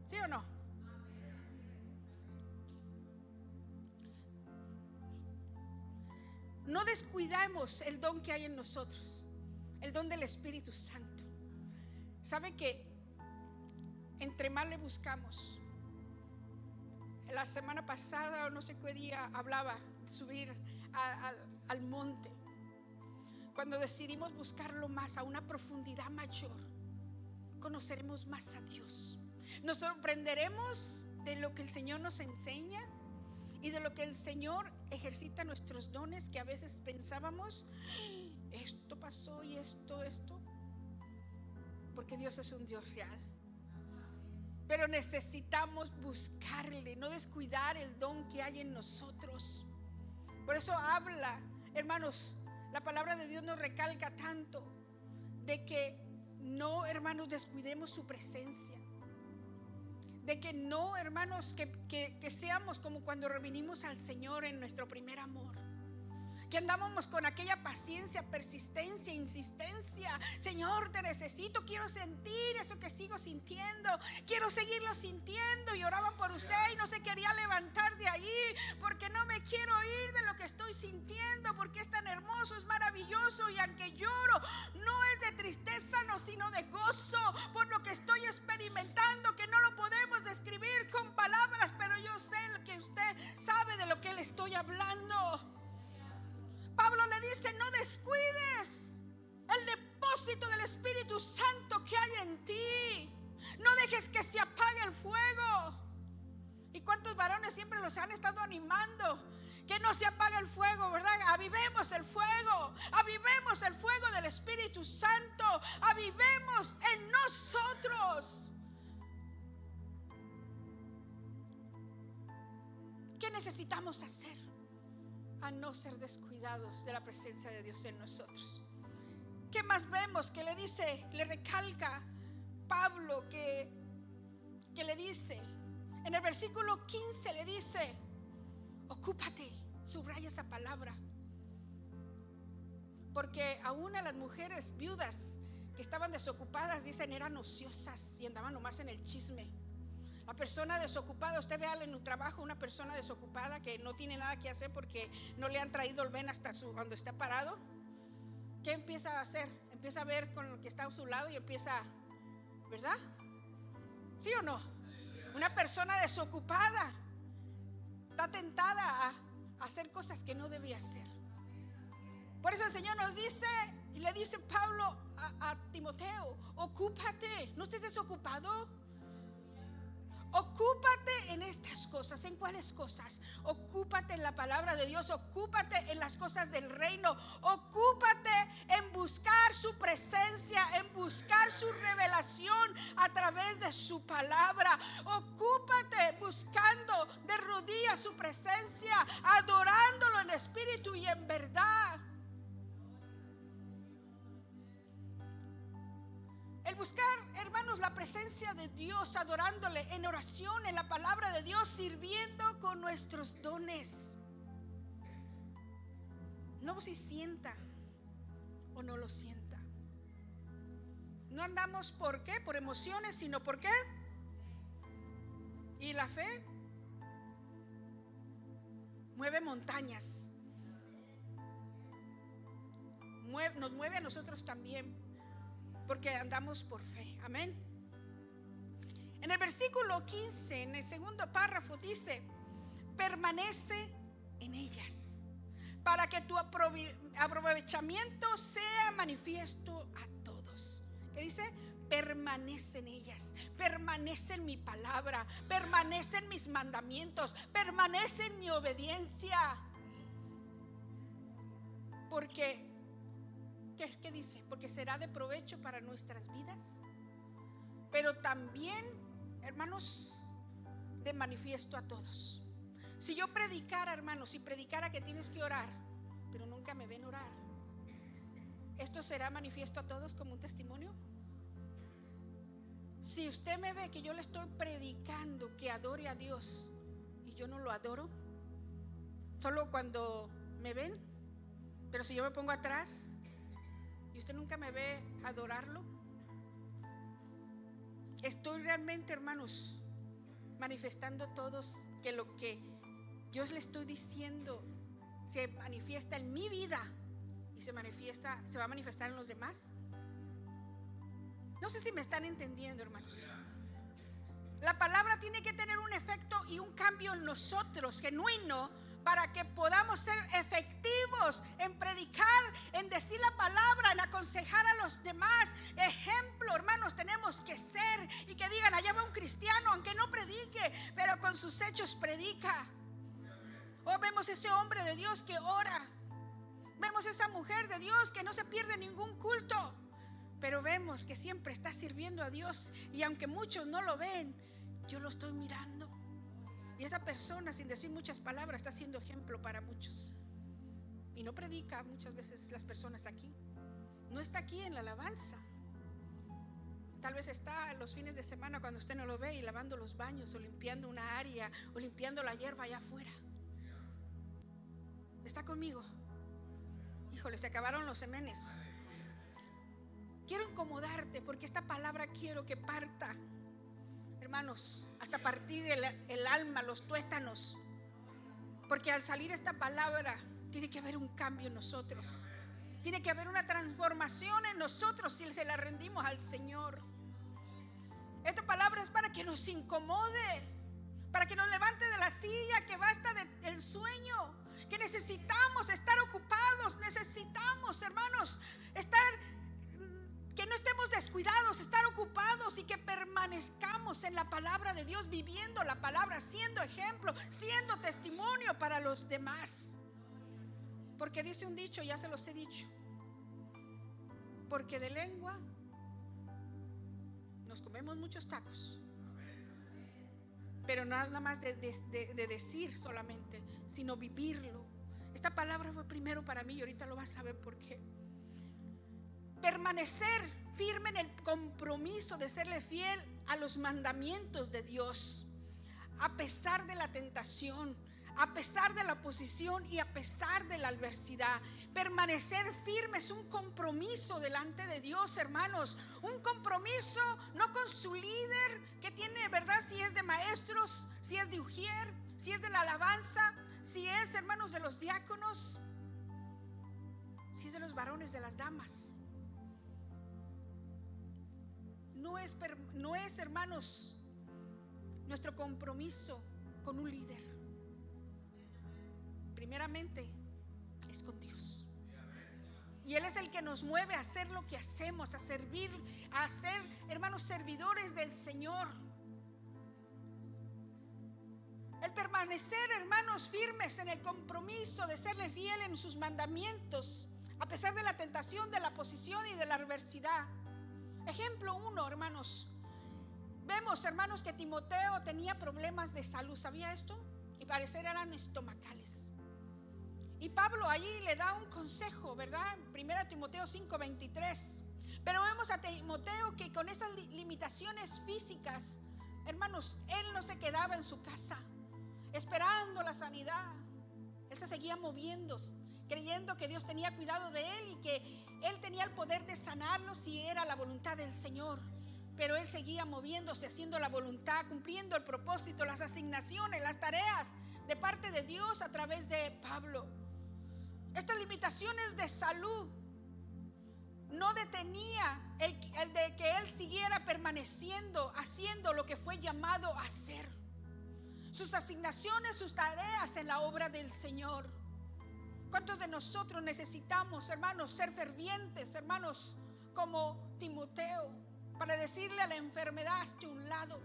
¿Sí o no? No descuidamos el don que hay en nosotros, el don del Espíritu Santo. ¿Saben que entre más le buscamos? La semana pasada, o no sé qué día, hablaba de subir al monte. Cuando decidimos buscarlo más, a una profundidad mayor, conoceremos más a Dios. Nos sorprenderemos de lo que el Señor nos enseña y de lo que el Señor ejercita nuestros dones, que a veces pensábamos, esto pasó y esto, porque Dios es un Dios real. Pero necesitamos buscarle, no descuidar el don que hay en nosotros. Por eso habla, hermanos, la palabra de Dios nos recalca tanto de que no, hermanos, descuidemos su presencia. De que no, hermanos, que seamos como cuando revinimos al Señor en nuestro primer amor. Que andábamos con aquella paciencia, persistencia, insistencia. Señor, te necesito, quiero sentir eso que sigo sintiendo, quiero seguirlo sintiendo. Y oraban por usted y no se quería levantar de allí, porque no me quiero ir de lo que estoy sintiendo, porque es tan hermoso, es maravilloso. Y aunque lloro, no es de tristeza, no, sino de gozo por lo que estoy experimentando, que no lo podemos describir con palabras, pero yo sé que usted sabe de lo que le estoy hablando. Pablo le dice, no descuides el depósito del Espíritu Santo que hay en ti. No dejes que se apague el fuego. ¿Y cuántos varones siempre los han estado animando? Que no se apague el fuego, ¿verdad? Avivemos el fuego del Espíritu Santo, avivemos en nosotros. ¿Qué necesitamos hacer? A no ser descuidados de la presencia de Dios en nosotros. ¿Qué más vemos? Que le dice, le recalca Pablo que le dice en el versículo 15, le dice, ocúpate, subraya esa palabra, porque aún a las mujeres viudas que estaban desocupadas, dicen, eran ociosas y andaban nomás en el chisme. La persona desocupada, usted vea en un trabajo una persona desocupada que no tiene nada que hacer porque no le han traído el ven hasta cuando está parado. ¿Qué empieza a hacer? Empieza a ver con el que está a su lado y empieza, ¿verdad? ¿Sí o no? Una persona desocupada está tentada a hacer cosas que no debía hacer. Por eso el Señor nos dice, y le dice Pablo a Timoteo, ocúpate, no estés desocupado. Ocúpate en estas cosas. ¿En cuáles cosas? Ocúpate en la palabra de Dios. Ocúpate en las cosas del reino. Ocúpate en buscar su presencia, en buscar su revelación a través de su palabra. Ocúpate buscando de rodillas su presencia, adorándolo en espíritu y en verdad. El buscar, hermanos, la presencia de Dios, adorándole en oración, en la palabra de Dios, sirviendo con nuestros dones. No si sienta o no lo sienta. No andamos por qué, por emociones, sino por qué. Y la fe mueve montañas. Nos mueve a nosotros también, porque andamos por fe. Amén. En el versículo 15, en el segundo párrafo, dice, permanece en ellas, para que tu aprovechamiento sea manifiesto a todos. ¿Qué dice? Permanece en ellas, permanece en mi palabra, permanece en mis mandamientos, permanece en mi obediencia. Porque ¿qué dice? Porque será de provecho para nuestras vidas, pero también, hermanos, de manifiesto a todos. Si yo predicara, hermanos, si predicara que tienes que orar, pero nunca me ven orar, ¿esto será manifiesto a todos como un testimonio? Si usted me ve que yo le estoy predicando que adore a Dios y yo no lo adoro, solo cuando me ven, pero si yo me pongo atrás y usted nunca me ve adorarlo, estoy realmente, hermanos, manifestando a todos que lo que yo les estoy diciendo se manifiesta en mi vida y se va a manifestar en los demás. No sé si me están entendiendo, hermanos. La palabra tiene que tener un efecto y un cambio en nosotros genuino para que podamos ser efectivos en predicar, en decir la palabra, en aconsejar a los demás. Ejemplo, hermanos, tenemos que ser, y que digan: allá va un cristiano, aunque no predique, pero con sus hechos predica. O vemos ese hombre de Dios que ora, vemos esa mujer de Dios que no se pierde ningún culto, pero vemos que siempre está sirviendo a Dios, y aunque muchos no lo ven, yo lo estoy mirando. Y esa persona, sin decir muchas palabras, está siendo ejemplo para muchos. Y no predica muchas veces las personas aquí. No está aquí en la alabanza. Tal vez está los fines de semana cuando usted no lo ve, y lavando los baños, o limpiando una área, o limpiando la hierba allá afuera. ¿Está conmigo? Híjole, se acabaron los semenes. Quiero incomodarte, porque esta palabra quiero que parta, hermanos, hasta partir el alma, los tuétanos. Porque al salir esta palabra, tiene que haber un cambio en nosotros. Tiene que haber una transformación en nosotros si se la rendimos al Señor. Esta palabra es para que nos incomode, para que nos levante de la silla, que basta del sueño, que necesitamos estar ocupados, necesitamos, hermanos, que no estemos descuidados, estar ocupados, y que permanezcamos en la palabra de Dios, viviendo la palabra, siendo ejemplo, siendo testimonio para los demás. Porque dice un dicho, ya se los he dicho: porque de lengua nos comemos muchos tacos, pero nada más de decir solamente, sino vivirlo. Esta palabra fue primero para mí, y ahorita lo vas a ver por qué. Permanecer firme en el compromiso de serle fiel a los mandamientos de Dios, a pesar de la tentación, a pesar de la oposición y a pesar de la adversidad. Permanecer firme es un compromiso delante de Dios, hermanos. Un compromiso no con su líder, que tiene, ¿verdad?, si es de maestros, si es de ujier, si es de la alabanza, si es, hermanos, de los diáconos, si es de los varones, de las damas. No es, hermanos, nuestro compromiso con un líder. Primeramente es con Dios, y Él es el que nos mueve a hacer lo que hacemos, a servir, a ser, hermanos, servidores del Señor. El permanecer, hermanos, firmes en el compromiso de serle fiel en sus mandamientos, a pesar de la tentación, de la oposición y de la adversidad. Ejemplo 1, hermanos. Vemos, hermanos, que Timoteo tenía problemas de salud. ¿Sabía esto? Y parecer eran estomacales. Y Pablo allí le da un consejo, ¿verdad? 1 Timoteo 5:23. Pero vemos a Timoteo que con esas limitaciones físicas, hermanos, él no se quedaba en su casa esperando la sanidad. Él se seguía moviendo, creyendo que Dios tenía cuidado de él, y que él tenía el poder de sanarlo si era la voluntad del Señor. Pero él seguía moviéndose, haciendo la voluntad, cumpliendo el propósito, las asignaciones, las tareas de parte de Dios a través de Pablo. Estas limitaciones de salud no detenía el de que él siguiera permaneciendo, haciendo lo que fue llamado a hacer. Sus asignaciones, sus tareas en la obra del Señor. ¿Cuántos de nosotros necesitamos, hermanos, ser fervientes, hermanos, como Timoteo, para decirle a la enfermedad: hazte un lado?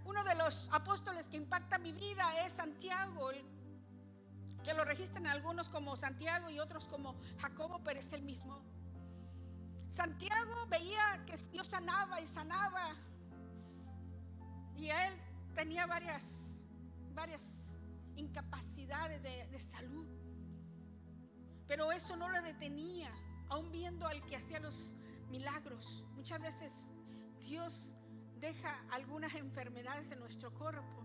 Uno de los apóstoles que impacta mi vida es Santiago, que lo registran algunos como Santiago y otros como Jacobo, pero es el mismo. Santiago veía que Dios sanaba y sanaba, y él tenía varias incapacidades de salud, pero eso no lo detenía, aún viendo al que hacía los milagros. Muchas veces Dios deja algunas enfermedades en nuestro cuerpo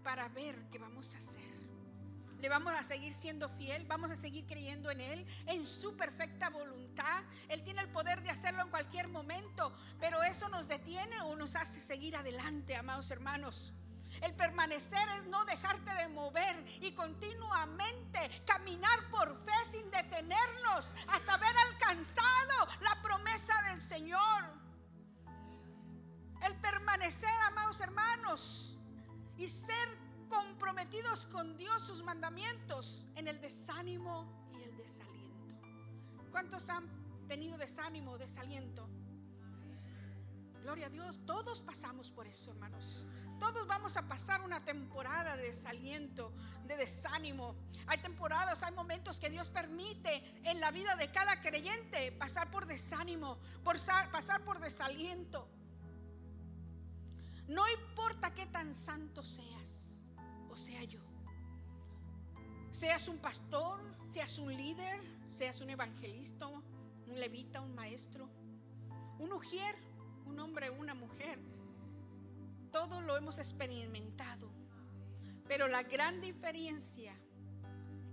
para ver qué vamos a hacer. Le vamos a seguir siendo fiel, vamos a seguir creyendo en Él, en su perfecta voluntad. Él tiene el poder de hacerlo en cualquier momento, pero eso nos detiene o nos hace seguir adelante, amados hermanos. El permanecer es no dejarte de mover y continuamente caminar por fe sin detenernos hasta haber alcanzado la promesa del Señor. El permanecer, amados hermanos, y ser comprometidos con Dios, sus mandamientos, en el desánimo y el desaliento. ¿Cuántos han tenido desánimo o desaliento? Gloria a Dios, todos pasamos por eso, hermanos. Todos vamos a pasar una temporada de desaliento, de desánimo. Hay temporadas, hay momentos que Dios permite en la vida de cada creyente pasar por desánimo, pasar por desaliento. No importa qué tan santo seas o sea yo, seas un pastor, seas un líder, seas un evangelista, un levita, un maestro, un ujier, un hombre, una mujer. Todo lo hemos experimentado, pero la gran diferencia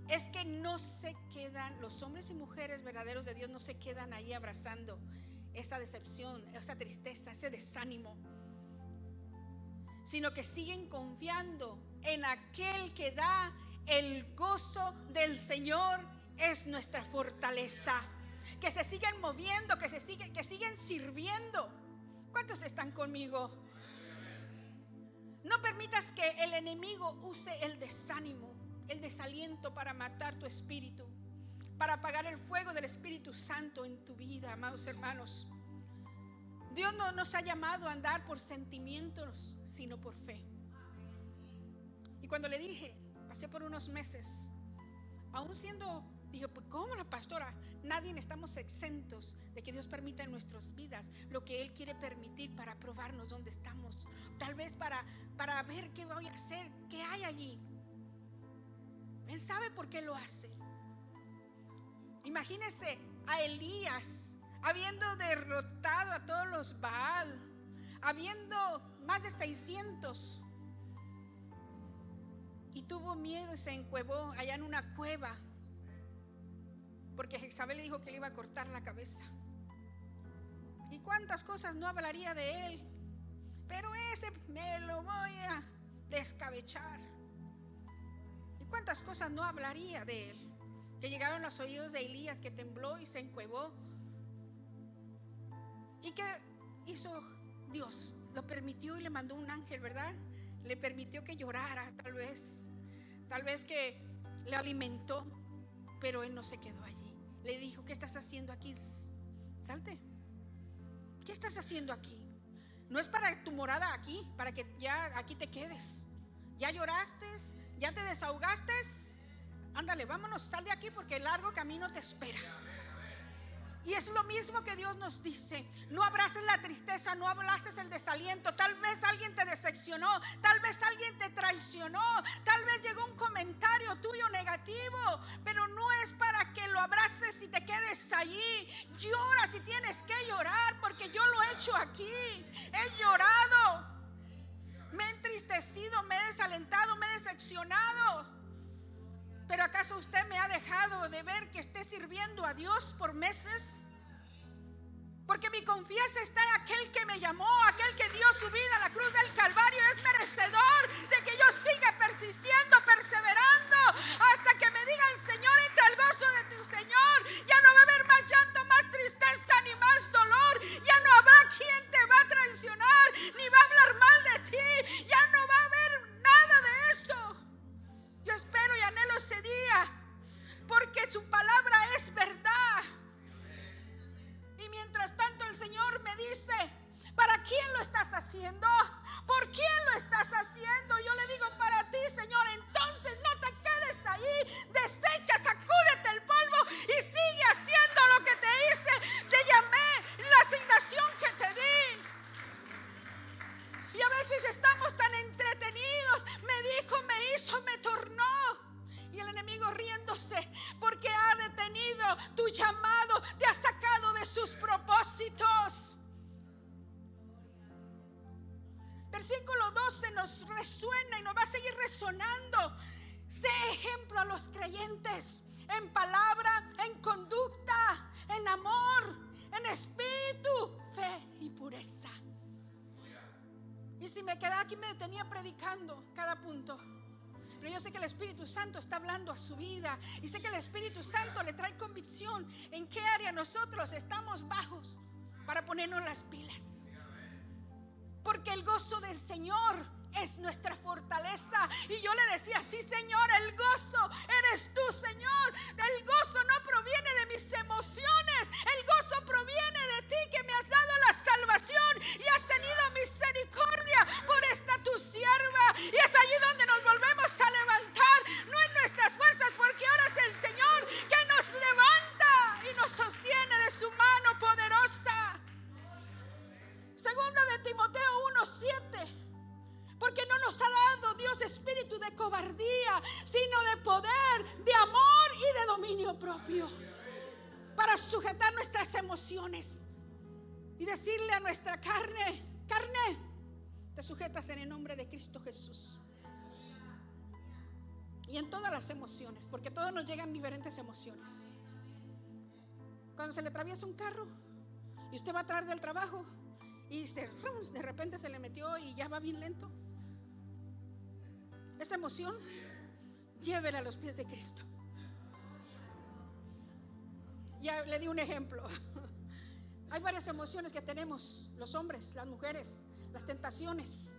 es que no se quedan, los hombres y mujeres verdaderos de Dios no se quedan ahí abrazando esa decepción, esa tristeza, ese desánimo, sino que siguen confiando en aquel que da el gozo del Señor. Es nuestra fortaleza. Que se siguen moviendo, que siguen sirviendo. ¿Cuántos están conmigo? No permitas que el enemigo use el desánimo, el desaliento para matar tu espíritu, para apagar el fuego del Espíritu Santo en tu vida, amados hermanos. Dios no nos ha llamado a andar por sentimientos, sino por fe. Y cuando le dije, pasé por unos meses, aún siendo, dije, pues ¿cómo la pastora? Nadie estamos exentos de que Dios permita en nuestras vidas lo que Él quiere permitir para probarnos dónde estamos. Tal vez para ver qué voy a hacer, qué hay allí. Él sabe por qué lo hace. Imagínese a Elías habiendo derrotado a todos los Baal, habiendo más de 600, y tuvo miedo y se encuevó allá en una cueva, porque Jezabel le dijo que le iba a cortar la cabeza. Y cuántas cosas no hablaría de él, pero ese me lo voy a descabechar. Y cuántas cosas no hablaría de él, que llegaron a los oídos de Elías, que tembló y se encuevó. ¿Y qué hizo Dios? Lo permitió y le mandó un ángel, ¿verdad? Le permitió que llorara, tal vez que le alimentó, pero él no se quedó allí. Le dijo, ¿qué estás haciendo aquí? Salte. ¿Qué estás haciendo aquí? No es para tu morada aquí, para que ya aquí te quedes. Ya lloraste, ya te desahogaste. Ándale, vámonos, sal de aquí porque el largo camino te espera. Y es lo mismo que Dios nos dice. No abraces la tristeza, no abraces el desaliento. Tal vez alguien te decepcionó, tal vez alguien te traicionó, tal vez llegó un comentario tuyo negativo, pero no es para que lo abraces y te quedes allí. Llora si tienes que llorar, porque yo lo he hecho aquí. He llorado, me he entristecido, me he desalentado, me he decepcionado. ¿Pero acaso usted me ha dejado de ver que esté sirviendo a Dios por meses? Porque mi confianza está en aquel que me llamó, aquel que dio su vida a la cruz del Calvario. Es merecedor de que yo siga persistiendo, perseverando, hasta que me digan, Señor, entra el gozo de tu Señor. Ya no va a haber más llanto, más tristeza, ni más dolor. Ya no habrá quien te va a traicionar, ni va a hablar mal de ti. Ya no va a haber nada de eso. Yo espero y anhelo ese día, porque su palabra es verdad. Y mientras tanto el Señor me dice, ¿para quién lo estás haciendo? ¿Por quién lo estás haciendo? Yo le digo, para ti, Señor. Entonces no te quedes ahí, desecha, sacúdete el polvo y sigue haciendo lo que te hice. Te llamé, la asignación que te di. Y a veces estamos tan entretenidos. Me dijo, me hizo, me tornó. Y el enemigo riéndose porque ha detenido tu llamado, te ha sacado de sus propósitos. Versículo 12 nos resuena y nos va a seguir resonando. Sé ejemplo a los creyentes en palabra, en conducta, en amor, en espíritu, fe y pureza. Y si me quedaba aquí me detenía predicando cada punto, pero yo sé que el Espíritu Santo está hablando a su vida, y sé que el Espíritu Santo le trae convicción en qué área nosotros estamos bajos para ponernos las pilas. Porque el gozo del Señor es nuestra fortaleza. Y yo le decía: sí, Señor, el gozo eres tú, Señor. El gozo no proviene de mis emociones, el gozo proviene de ti, que me has dado la salvación y has tenido misericordia por esta tu sierva. Y es allí donde nos volvemos a levantar, no en nuestras fuerzas, porque ahora es el Señor que nos levanta y nos sostiene de su mano poderosa. Segunda de Timoteo 1:7. Porque no nos ha dado Dios espíritu de cobardía, sino de poder, de amor y de dominio propio. Para sujetar nuestras emociones y decirle a nuestra carne: carne, te sujetas en el nombre de Cristo Jesús. Y en todas las emociones, porque a todos nos llegan diferentes emociones. Cuando se le atraviesa un carro y usted va a traer del trabajo y de repente se le metió y ya va bien lento, esa emoción, llévela a los pies de Cristo. Ya le di un ejemplo. Hay varias emociones que tenemos los hombres, las mujeres, las tentaciones,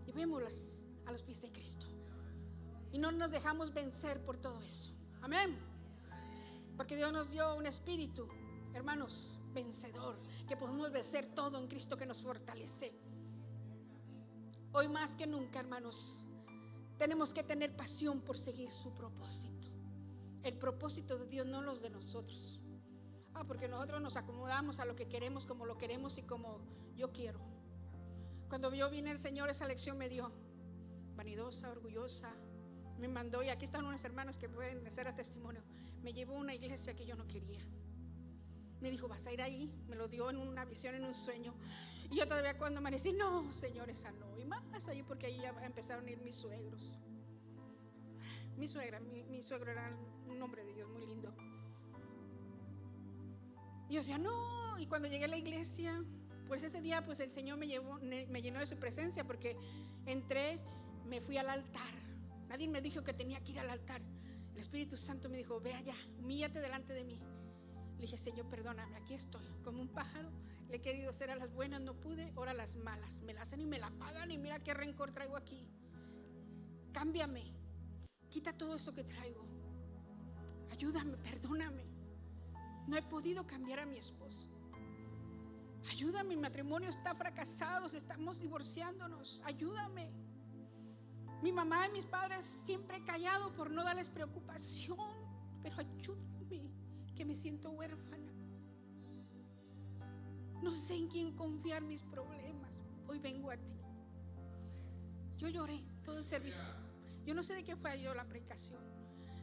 y vémoslas a los pies de Cristo. Y no nos dejamos vencer por todo eso. Amén. Porque Dios nos dio un espíritu, hermanos, vencedor, que podemos vencer todo en Cristo que nos fortalece. Hoy más que nunca, hermanos, tenemos que tener pasión por seguir su propósito. El propósito de Dios, no los de nosotros. Porque nosotros nos acomodamos a lo que queremos, como lo queremos y como yo quiero. Cuando yo vine, el Señor esa lección me dio. Vanidosa, orgullosa, me mandó, y aquí están unos hermanos que pueden hacer a testimonio. Me llevó a una iglesia que yo no quería. Me dijo: vas a ir ahí. Me lo dio en una visión, en un sueño. Y yo todavía cuando amanecí: no, Señor, esa no. Y más ahí, porque ahí ya empezaron a ir mis suegros. Mi suegra, mi suegro era un hombre de Dios muy lindo. Y yo decía: no. Y cuando llegué a la iglesia, pues ese día pues el Señor me llenó de su presencia, porque entré, me fui al altar. Nadie me dijo que tenía que ir al altar. El Espíritu Santo me dijo: ve allá, humíllate delante de mí. Le dije: Señor, perdóname, aquí estoy como un pájaro. Le he querido hacer a las buenas, no pude. Ahora las malas, me la hacen y me la pagan. Y mira qué rencor traigo aquí. Cámbiame, quita todo eso que traigo. Ayúdame, perdóname. No he podido cambiar a mi esposo. Ayúdame, mi matrimonio está fracasado, estamos divorciándonos. Ayúdame. Mi mamá y mis padres siempre he callado por no darles preocupación, pero ayúdame, que me siento huérfana. No sé en quién confiar mis problemas. Hoy vengo a ti. Yo lloré todo el servicio. Yo no sé de qué fue yo la predicación,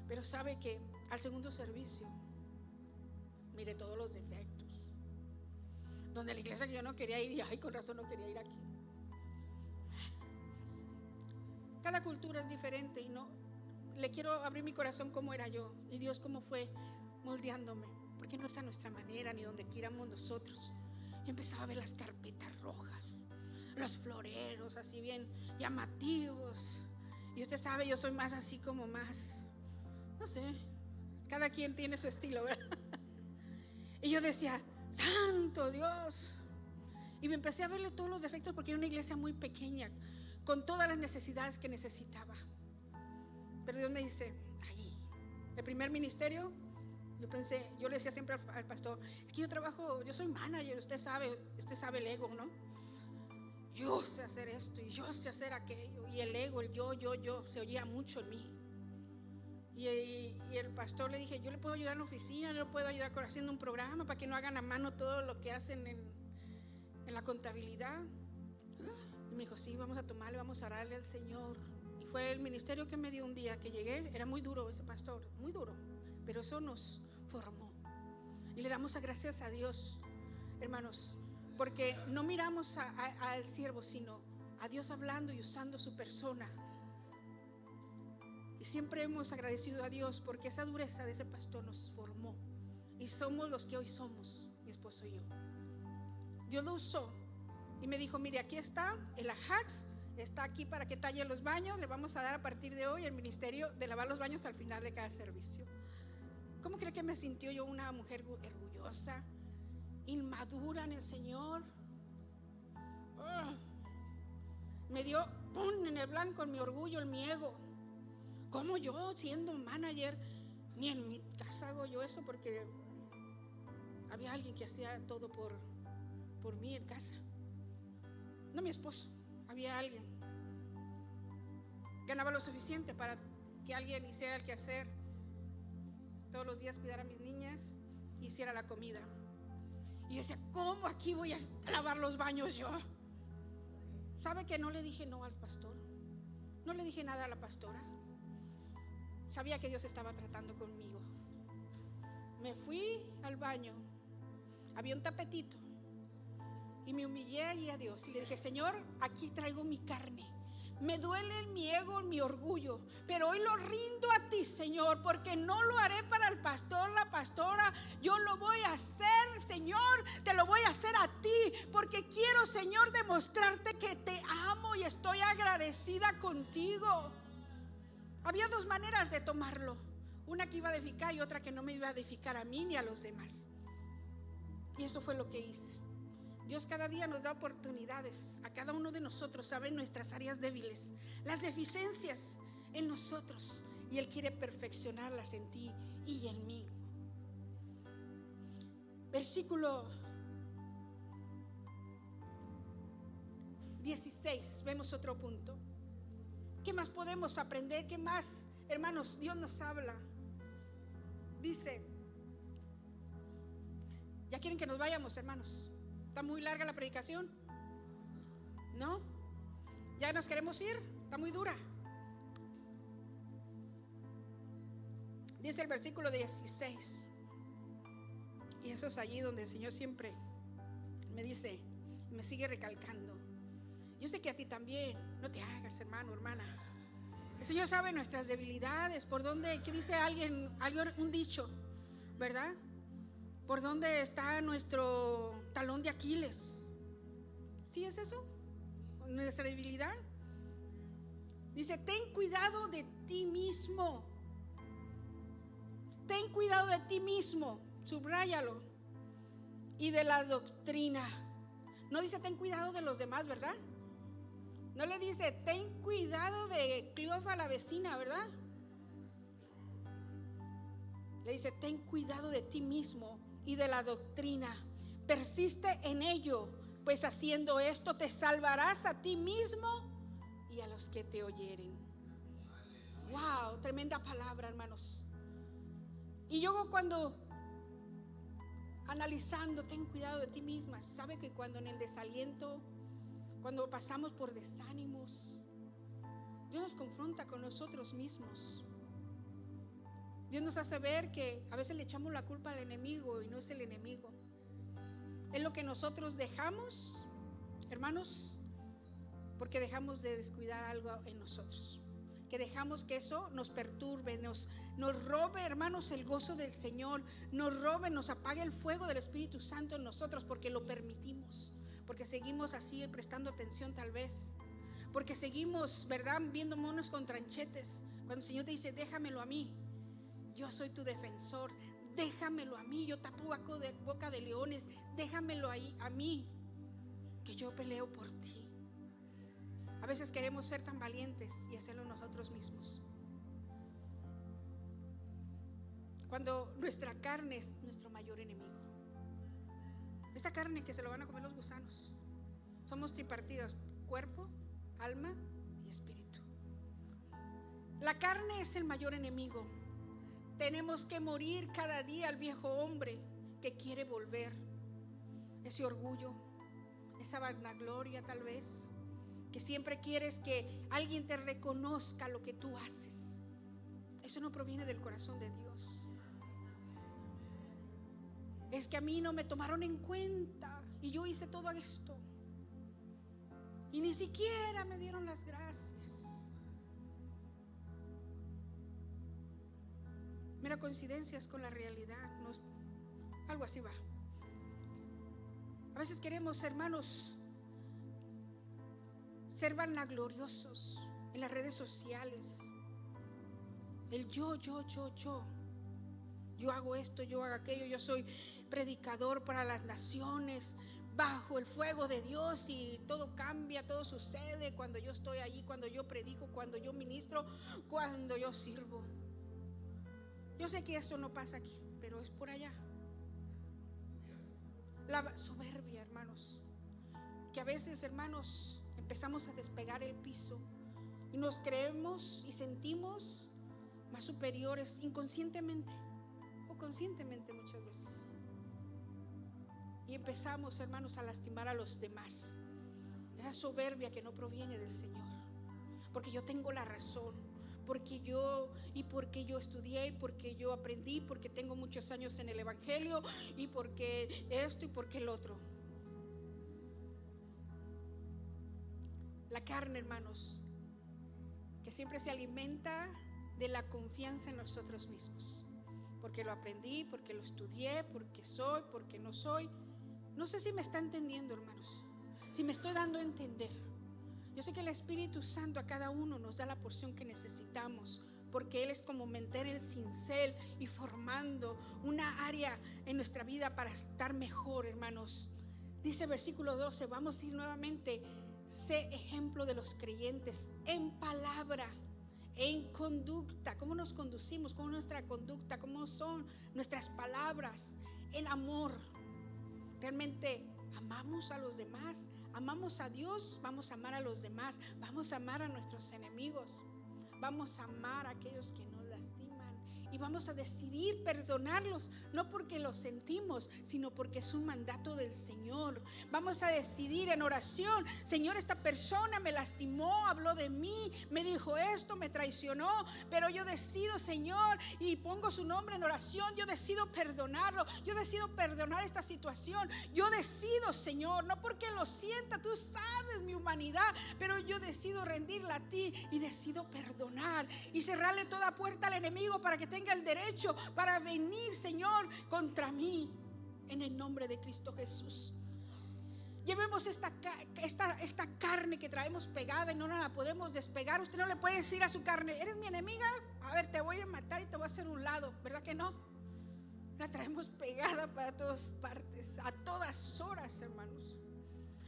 pero sabe que al segundo servicio miré todos los defectos, donde la iglesia que yo no quería ir, y ay, con razón no quería ir aquí. Cada cultura es diferente y no le quiero abrir mi corazón como era yo, y Dios cómo fue moldeándome, porque no está a nuestra manera ni donde quieramos nosotros. Yo empezaba a ver las carpetas rojas, los floreros así bien llamativos, y usted sabe, yo soy más así como más, no sé, cada quien tiene su estilo, ¿verdad? Y yo decía: santo Dios. Y me empecé a verle todos los defectos, porque era una iglesia muy pequeña, con todas las necesidades que necesitaba. Pero Dios me dice: allí, el primer ministerio, yo le decía siempre al pastor: es que yo trabajo, yo soy manager, usted sabe el ego, ¿no? Yo sé hacer esto y yo sé hacer aquello. Y el ego, el yo, se oía mucho en mí. Y el pastor le dije: yo le puedo ayudar en la oficina, le puedo ayudar haciendo un programa para que no hagan a mano todo lo que hacen en la contabilidad. Y me dijo: sí, vamos a tomarle, vamos a orarle al Señor. Y fue el ministerio que me dio un día que llegué. Era muy duro ese pastor, muy duro, pero eso nos formó. Y le damos gracias a Dios, hermanos, porque no miramos al siervo, sino a Dios hablando y usando su persona. Y siempre hemos agradecido a Dios, porque esa dureza de ese pastor nos formó y somos los que hoy somos, mi esposo y yo. Dios lo usó y me dijo: mire, aquí está el Ajax, está aquí para que talle los baños. Le vamos a dar a partir de hoy el ministerio de lavar los baños al final de cada servicio. ¿Cómo cree que me sintió yo, una mujer orgullosa, inmadura en el Señor? me dio, ¡pum!, en el blanco, en mi orgullo, en mi ego. ¿Cómo yo, siendo manager, ni en mi casa hago yo eso? Porque había alguien que hacía todo por mí en casa. No mi esposo, había alguien. Ganaba lo suficiente para que alguien hiciera el quehacer. Todos los días cuidara a mis niñas, hiciera la comida. Y yo decía, ¿cómo aquí voy a lavar los baños yo? ¿Sabe que no le dije no al pastor? No le dije nada a la pastora. Sabía que Dios estaba tratando conmigo. Me fui al baño, había un tapetito, y me humillé allí a Dios y le dije, Señor, aquí traigo mi carne. Me duele mi ego, mi orgullo, pero hoy lo rindo a ti, Señor, porque no lo haré para el pastor, la pastora. Yo lo voy a hacer, Señor, te lo voy a hacer a ti, porque quiero, Señor, demostrarte que te amo y estoy agradecida contigo. Había dos maneras de tomarlo, una que iba a edificar y otra que no me iba a edificar a mí ni a los demás. Y eso fue lo que hice. Dios cada día nos da oportunidades a cada uno de nosotros, sabe nuestras áreas débiles, las deficiencias en nosotros, y Él quiere perfeccionarlas en ti y en mí. Versículo 16, vemos otro punto. ¿Qué más podemos aprender? ¿Qué más, hermanos, Dios nos habla? Dice, ¿ya quieren que nos vayamos, hermanos? ¿Está muy larga la predicación? ¿No? ¿Ya nos queremos ir? Está muy dura. Dice el versículo 16, y eso es allí donde el Señor siempre me dice, me sigue recalcando. Yo sé que a ti también. No te hagas, hermano, hermana. El Señor sabe nuestras debilidades, por dónde, que dice alguien, un dicho, ¿verdad? ¿Por dónde está nuestro talón de Aquiles? ¿Sí es eso? Nuestra debilidad. Dice, ten cuidado de ti mismo. Ten cuidado de ti mismo. Subráyalo. Y de la doctrina. No dice ten cuidado de los demás, ¿verdad? No le dice ten cuidado de Cleofa, la vecina, ¿verdad? Le dice ten cuidado de ti mismo y de la doctrina. Persiste en ello, pues haciendo esto te salvarás a ti mismo y a los que te oyeren. Wow, tremenda palabra, hermanos. Y yo cuando analizando, ten cuidado de ti misma. Sabe que cuando en el desaliento, cuando pasamos por desánimos, Dios nos confronta con nosotros mismos. Dios nos hace ver que a veces le echamos la culpa al enemigo y no es el enemigo. Es lo que nosotros dejamos, hermanos, porque dejamos de descuidar algo en nosotros. Que dejamos que eso nos perturbe, nos robe, hermanos, el gozo del Señor, nos robe, nos apague el fuego del Espíritu Santo en nosotros, porque lo permitimos, porque seguimos así prestando atención tal vez, porque seguimos, ¿verdad?, viendo monos con tranchetes, cuando el Señor te dice déjamelo a mí, yo soy tu defensor, déjamelo a mí, yo tapo boca de leones, déjamelo ahí a mí, que yo peleo por ti. A veces queremos ser tan valientes y hacerlo nosotros mismos, cuando nuestra carne es nuestro mayor enemigo. Esta carne que se lo van a comer los gusanos. Somos tripartidas: cuerpo, alma y espíritu. La carne es el mayor enemigo. Tenemos que morir cada día al viejo hombre que quiere volver. Ese orgullo, esa vanagloria tal vez, que siempre quieres que alguien te reconozca lo que tú haces. Eso no proviene del corazón de Dios. Es que a mí no me tomaron en cuenta y yo hice todo esto y ni siquiera me dieron las gracias. Mera coincidencias con la realidad, no, algo así va. A veces queremos, hermanos, ser vanagloriosos en las redes sociales. El yo hago esto, yo hago aquello, yo soy predicador para las naciones, bajo el fuego de Dios y todo cambia, todo sucede cuando yo estoy allí, cuando yo predico, cuando yo ministro, cuando yo sirvo. Yo sé que esto no pasa aquí, pero es por allá. La soberbia, hermanos, que a veces, hermanos, empezamos a despegar el piso y nos creemos y sentimos más superiores inconscientemente o conscientemente muchas veces. Y empezamos, hermanos, a lastimar a los demás. Esa soberbia que no proviene del Señor. Porque yo tengo la razón, porque yo estudié, porque yo aprendí, porque tengo muchos años en el Evangelio, y porque esto y porque el otro. La carne, hermanos, que siempre se alimenta de la confianza en nosotros mismos. Porque lo aprendí, porque lo estudié, porque soy, porque no soy. No sé si me está entendiendo, hermanos, si me estoy dando a entender. Yo sé que el Espíritu Santo a cada uno nos da la porción que necesitamos, porque Él es como meter el cincel y formando una área en nuestra vida para estar mejor, hermanos. Dice versículo 12, vamos a ir nuevamente: sé ejemplo de los creyentes en palabra, en conducta. ¿Cómo nos conducimos? ¿Cómo es nuestra conducta? ¿Cómo son nuestras palabras? En amor. ¿Realmente amamos a los demás? ¿Amamos a Dios? Vamos a amar a los demás. Vamos a amar a nuestros enemigos. Vamos a amar a aquellos que nos lastiman. Y vamos a decidir perdonarlos, no porque lo sentimos, sino porque es un mandato del Señor. Vamos a decidir en oración: Señor, esta persona me lastimó, habló de mí, me dijo esto, me traicionó, pero yo decido, Señor, y pongo su nombre en oración. Yo decido perdonarlo, yo decido perdonar esta situación. Yo decido, Señor, no porque lo sienta, tú sabes mi humanidad, pero yo decido rendirla a ti y decido perdonar y cerrarle toda puerta al enemigo para que tenga el derecho para venir, Señor, contra mí, en el nombre de Cristo Jesús. Llevemos esta carne que traemos pegada y no nos la podemos despegar. Usted no le puede decir a su carne: eres mi enemiga, a ver, te voy a matar y te voy a hacer un lado. ¿Verdad que no? La traemos pegada para todas partes, a todas horas, hermanos.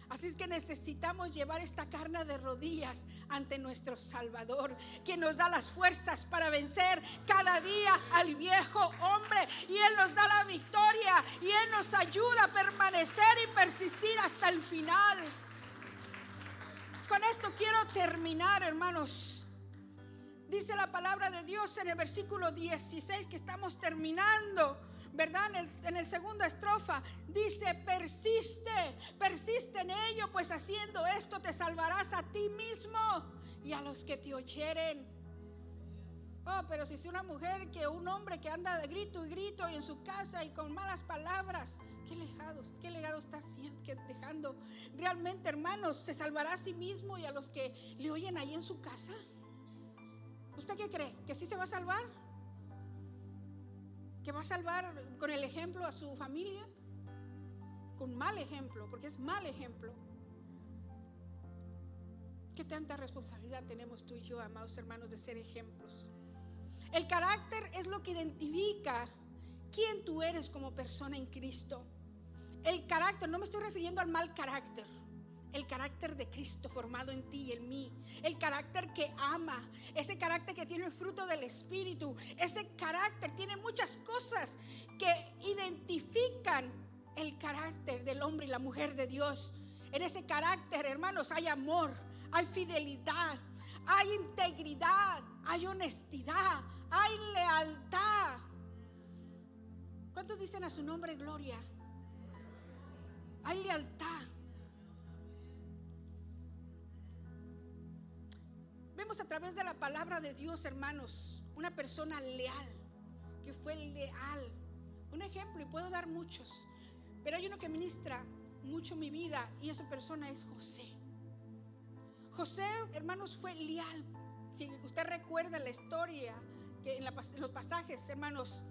Así es que necesitamos llevar esta carne de rodillas ante nuestro Salvador, quien nos da las fuerzas para vencer cada día al viejo hombre, y Él nos da la victoria y Él nos ayuda a permanecer y persistir hasta el final. Con esto quiero terminar, hermanos. Dice la palabra de Dios en el versículo 16 que estamos terminando, ¿verdad? En el segunda estrofa dice: persiste en ello, pues haciendo esto te salvarás a ti mismo y a los que te oyeren. Oh, pero si es una mujer, que un hombre que anda de grito y grito y en su casa y con malas palabras, ¿qué legado está dejando? Realmente, hermanos, ¿se salvará a sí mismo y a los que le oyen ahí en su casa? ¿Usted qué cree? ¿Que sí se va a salvar? ¿Que va a salvar con el ejemplo a su familia? Con mal ejemplo, porque es mal ejemplo. ¿Qué tanta responsabilidad tenemos tú y yo, amados hermanos, de ser ejemplos? El carácter es lo que identifica quién tú eres como persona en Cristo. El carácter, no me estoy refiriendo al mal carácter. El carácter de Cristo formado en ti y en mí. El carácter que ama. Ese carácter que tiene el fruto del Espíritu. Ese carácter tiene muchas cosas que identifican el carácter del hombre y la mujer de Dios. En ese carácter, hermanos, hay amor, hay fidelidad, hay integridad, hay honestidad, hay lealtad. ¿Cuántos dicen a su nombre gloria? Hay lealtad. Vemos a través de la palabra de Dios, hermanos, una persona leal, que fue leal. Un ejemplo, y puedo dar muchos, pero hay uno que ministra mucho mi vida, y esa persona es José. José, hermanos, fue leal. Si usted recuerda la historia, que en los pasajes, hermanos,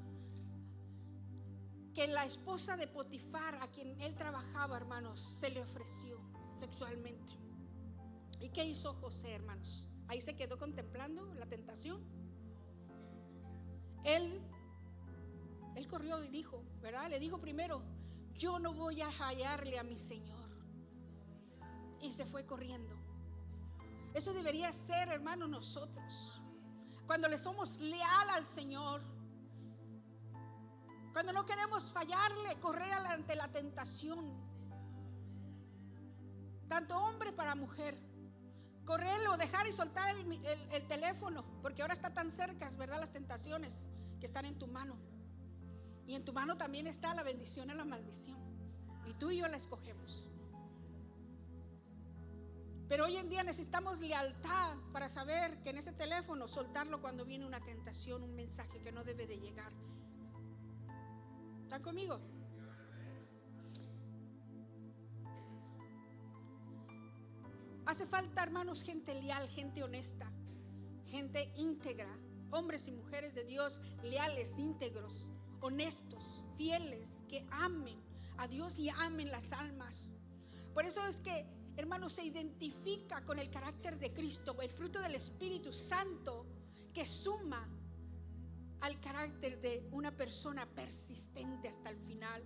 que la esposa de Potifar, a quien él trabajaba, hermanos, se le ofreció sexualmente. ¿Y qué hizo José, hermanos? Ahí se quedó contemplando la tentación. Él corrió y dijo, ¿verdad? Le dijo primero: yo no voy a fallarle a mi Señor. Y se fue corriendo. Eso debería ser, hermano, nosotros. Cuando le somos leal al Señor, cuando no queremos fallarle, correr ante la tentación. Tanto hombre para mujer. Correrlo, dejar y soltar el teléfono, porque ahora está tan cerca, ¿verdad? Las tentaciones que están en tu mano. Y en tu mano también está la bendición y la maldición. Y tú y yo la escogemos. Pero hoy en día necesitamos lealtad para saber que en ese teléfono soltarlo cuando viene una tentación, un mensaje que no debe de llegar. ¿Están conmigo? Hace falta, hermanos, gente leal, gente honesta, gente íntegra, hombres y mujeres de Dios leales, íntegros, honestos, fieles, que amen a Dios y amen las almas. Por eso es que, hermanos, se identifica con el carácter de Cristo, el fruto del Espíritu Santo, que suma al carácter de una persona persistente hasta el final.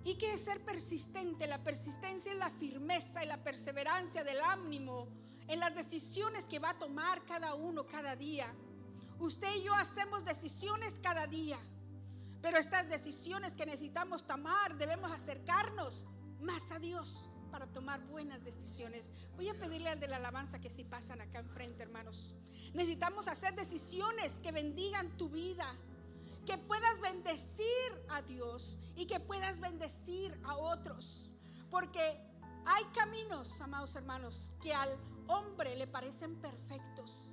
¿Y qué es ser persistente? La persistencia es la firmeza y la perseverancia del ánimo en las decisiones que va a tomar cada uno cada día. Usted y yo hacemos decisiones cada día, pero estas decisiones que necesitamos tomar, debemos acercarnos más a Dios para tomar buenas decisiones. Voy a pedirle al de la alabanza que si pasan acá enfrente, hermanos. Necesitamos hacer decisiones que bendigan tu vida, que puedas bendecir a Dios y que puedas bendecir a otros. Porque hay caminos, amados hermanos, que al hombre le parecen perfectos,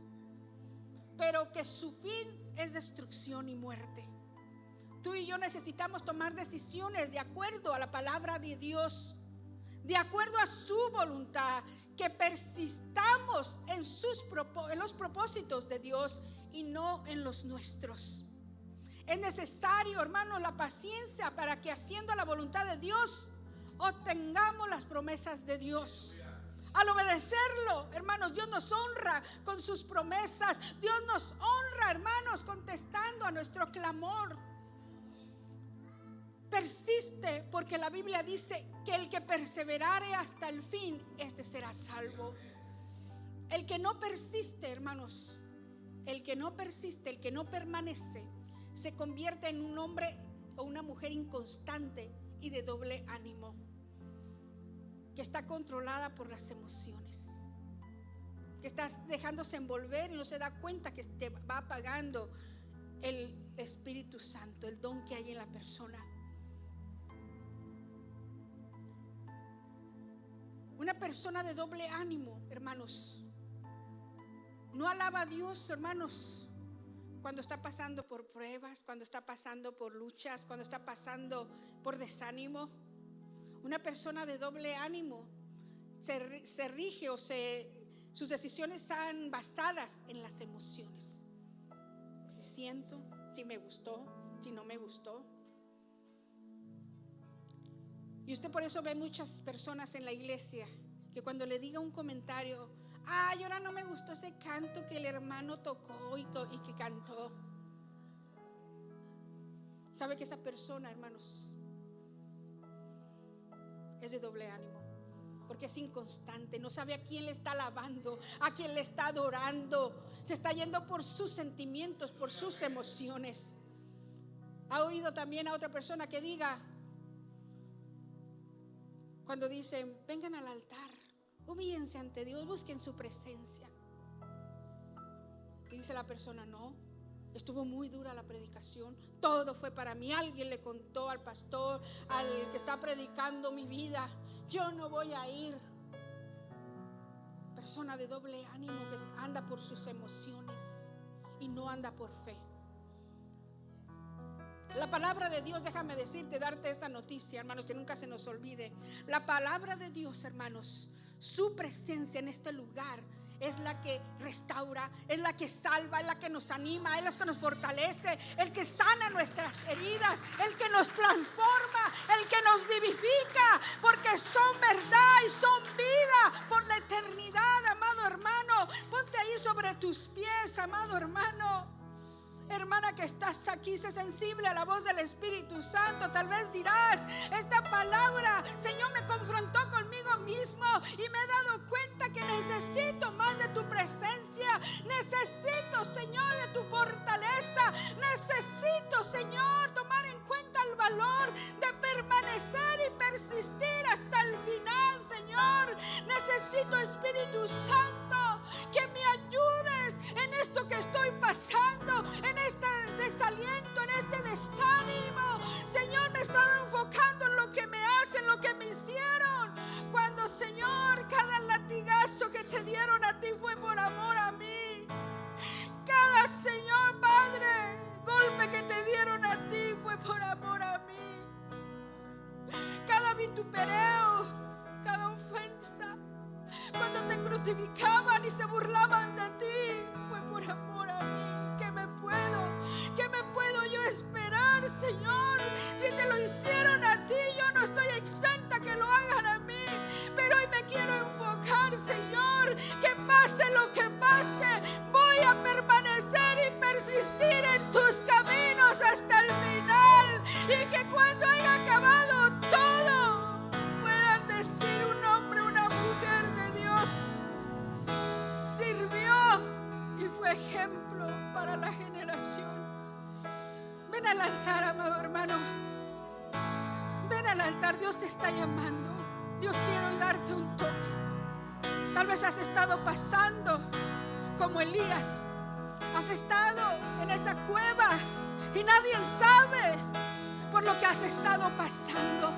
pero que su fin es destrucción y muerte. Tú y yo necesitamos tomar decisiones de acuerdo a la palabra de Dios, de acuerdo a su voluntad, que persistamos en los propósitos de Dios y no en los nuestros. Es necesario, hermanos, la paciencia para que, haciendo la voluntad de Dios, obtengamos las promesas de Dios. Al obedecerlo, hermanos, Dios nos honra con sus promesas. Dios nos honra, hermanos, contestando a nuestro clamor. Persiste, porque la Biblia dice que el que perseverare hasta el fin, este será salvo. El que no persiste, hermanos, el que no persiste, el que no permanece, se convierte en un hombre o una mujer inconstante y de doble ánimo, que está controlada por las emociones, que está dejándose envolver y no se da cuenta que te va apagando el Espíritu Santo, el don que hay en la persona. Una persona de doble ánimo, hermanos, no alaba a Dios, hermanos, cuando está pasando por pruebas, cuando está pasando por luchas, cuando está pasando por desánimo. Una persona de doble ánimo se rige sus decisiones están basadas en las emociones. Si siento, si me gustó, si no me gustó. Y usted por eso ve muchas personas en la iglesia que cuando le diga un comentario, ay, ahora no me gustó ese canto que el hermano tocó y que cantó. ¿Sabe que esa persona, hermanos, es de doble ánimo? Porque es inconstante, no sabe a quién le está alabando, a quién le está adorando. Se está yendo por sus sentimientos, por sus emociones. ¿Ha oído también a otra persona que diga, cuando dicen, vengan al altar, humíllense ante Dios, busquen su presencia? Y dice la persona, no, estuvo muy dura la predicación, todo fue para mí, alguien le contó al pastor, al que está predicando mi vida, yo no voy a ir. Persona de doble ánimo que anda por sus emociones y no anda por fe. La palabra de Dios, déjame decirte, darte esta noticia, hermanos, que nunca se nos olvide. La palabra de Dios, hermanos, su presencia en este lugar es la que restaura, es la que salva, es la que nos anima, es la que nos fortalece, el que sana nuestras heridas, el que nos transforma, el que nos vivifica, porque son verdad y son vida por la eternidad, amado hermano. Ponte ahí sobre tus pies, amado hermano. Hermana que estás aquí, sé sensible a la voz del Espíritu Santo. Tal vez dirás, esta palabra, Señor, me confrontó conmigo mismo y me he dado cuenta que necesito más de tu presencia. Necesito, Señor, de tu fortaleza. Necesito, Señor, tomar en cuenta el valor de permanecer y persistir hasta el final, Señor. Necesito, Espíritu Santo, que me ayudes en esto que estoy pasando, en este desaliento, en este desánimo. Señor, me he estado enfocando en lo que me hacen, lo que me hicieron, cuando, Señor, cada latigazo que te dieron a ti fue por amor a mí. Cada, Señor Padre, golpe que te dieron a ti fue por amor a mí. Cada vitupereo, cada ofensa, cuando te crucificaban y se burlaban de ti, fue por amor a mí. ¿Qué me puedo yo esperar, Señor? Si te lo hicieron a ti, yo no estoy exenta que lo hagan a mí. Pero hoy me quiero enfocar, Señor, que pase lo que pase, voy a permanecer y persistir en tus caminos hasta el final. Y que cuando haya acabado todo, puedan decir: un hombre, una mujer de Dios sirvió y fue ejemplo para la generación. Ven al altar, amado hermano. Ven al altar, Dios te está llamando. Dios quiere darte un toque. Tal vez has estado pasando como Elías. Has estado en esa cueva y nadie sabe por lo que has estado pasando.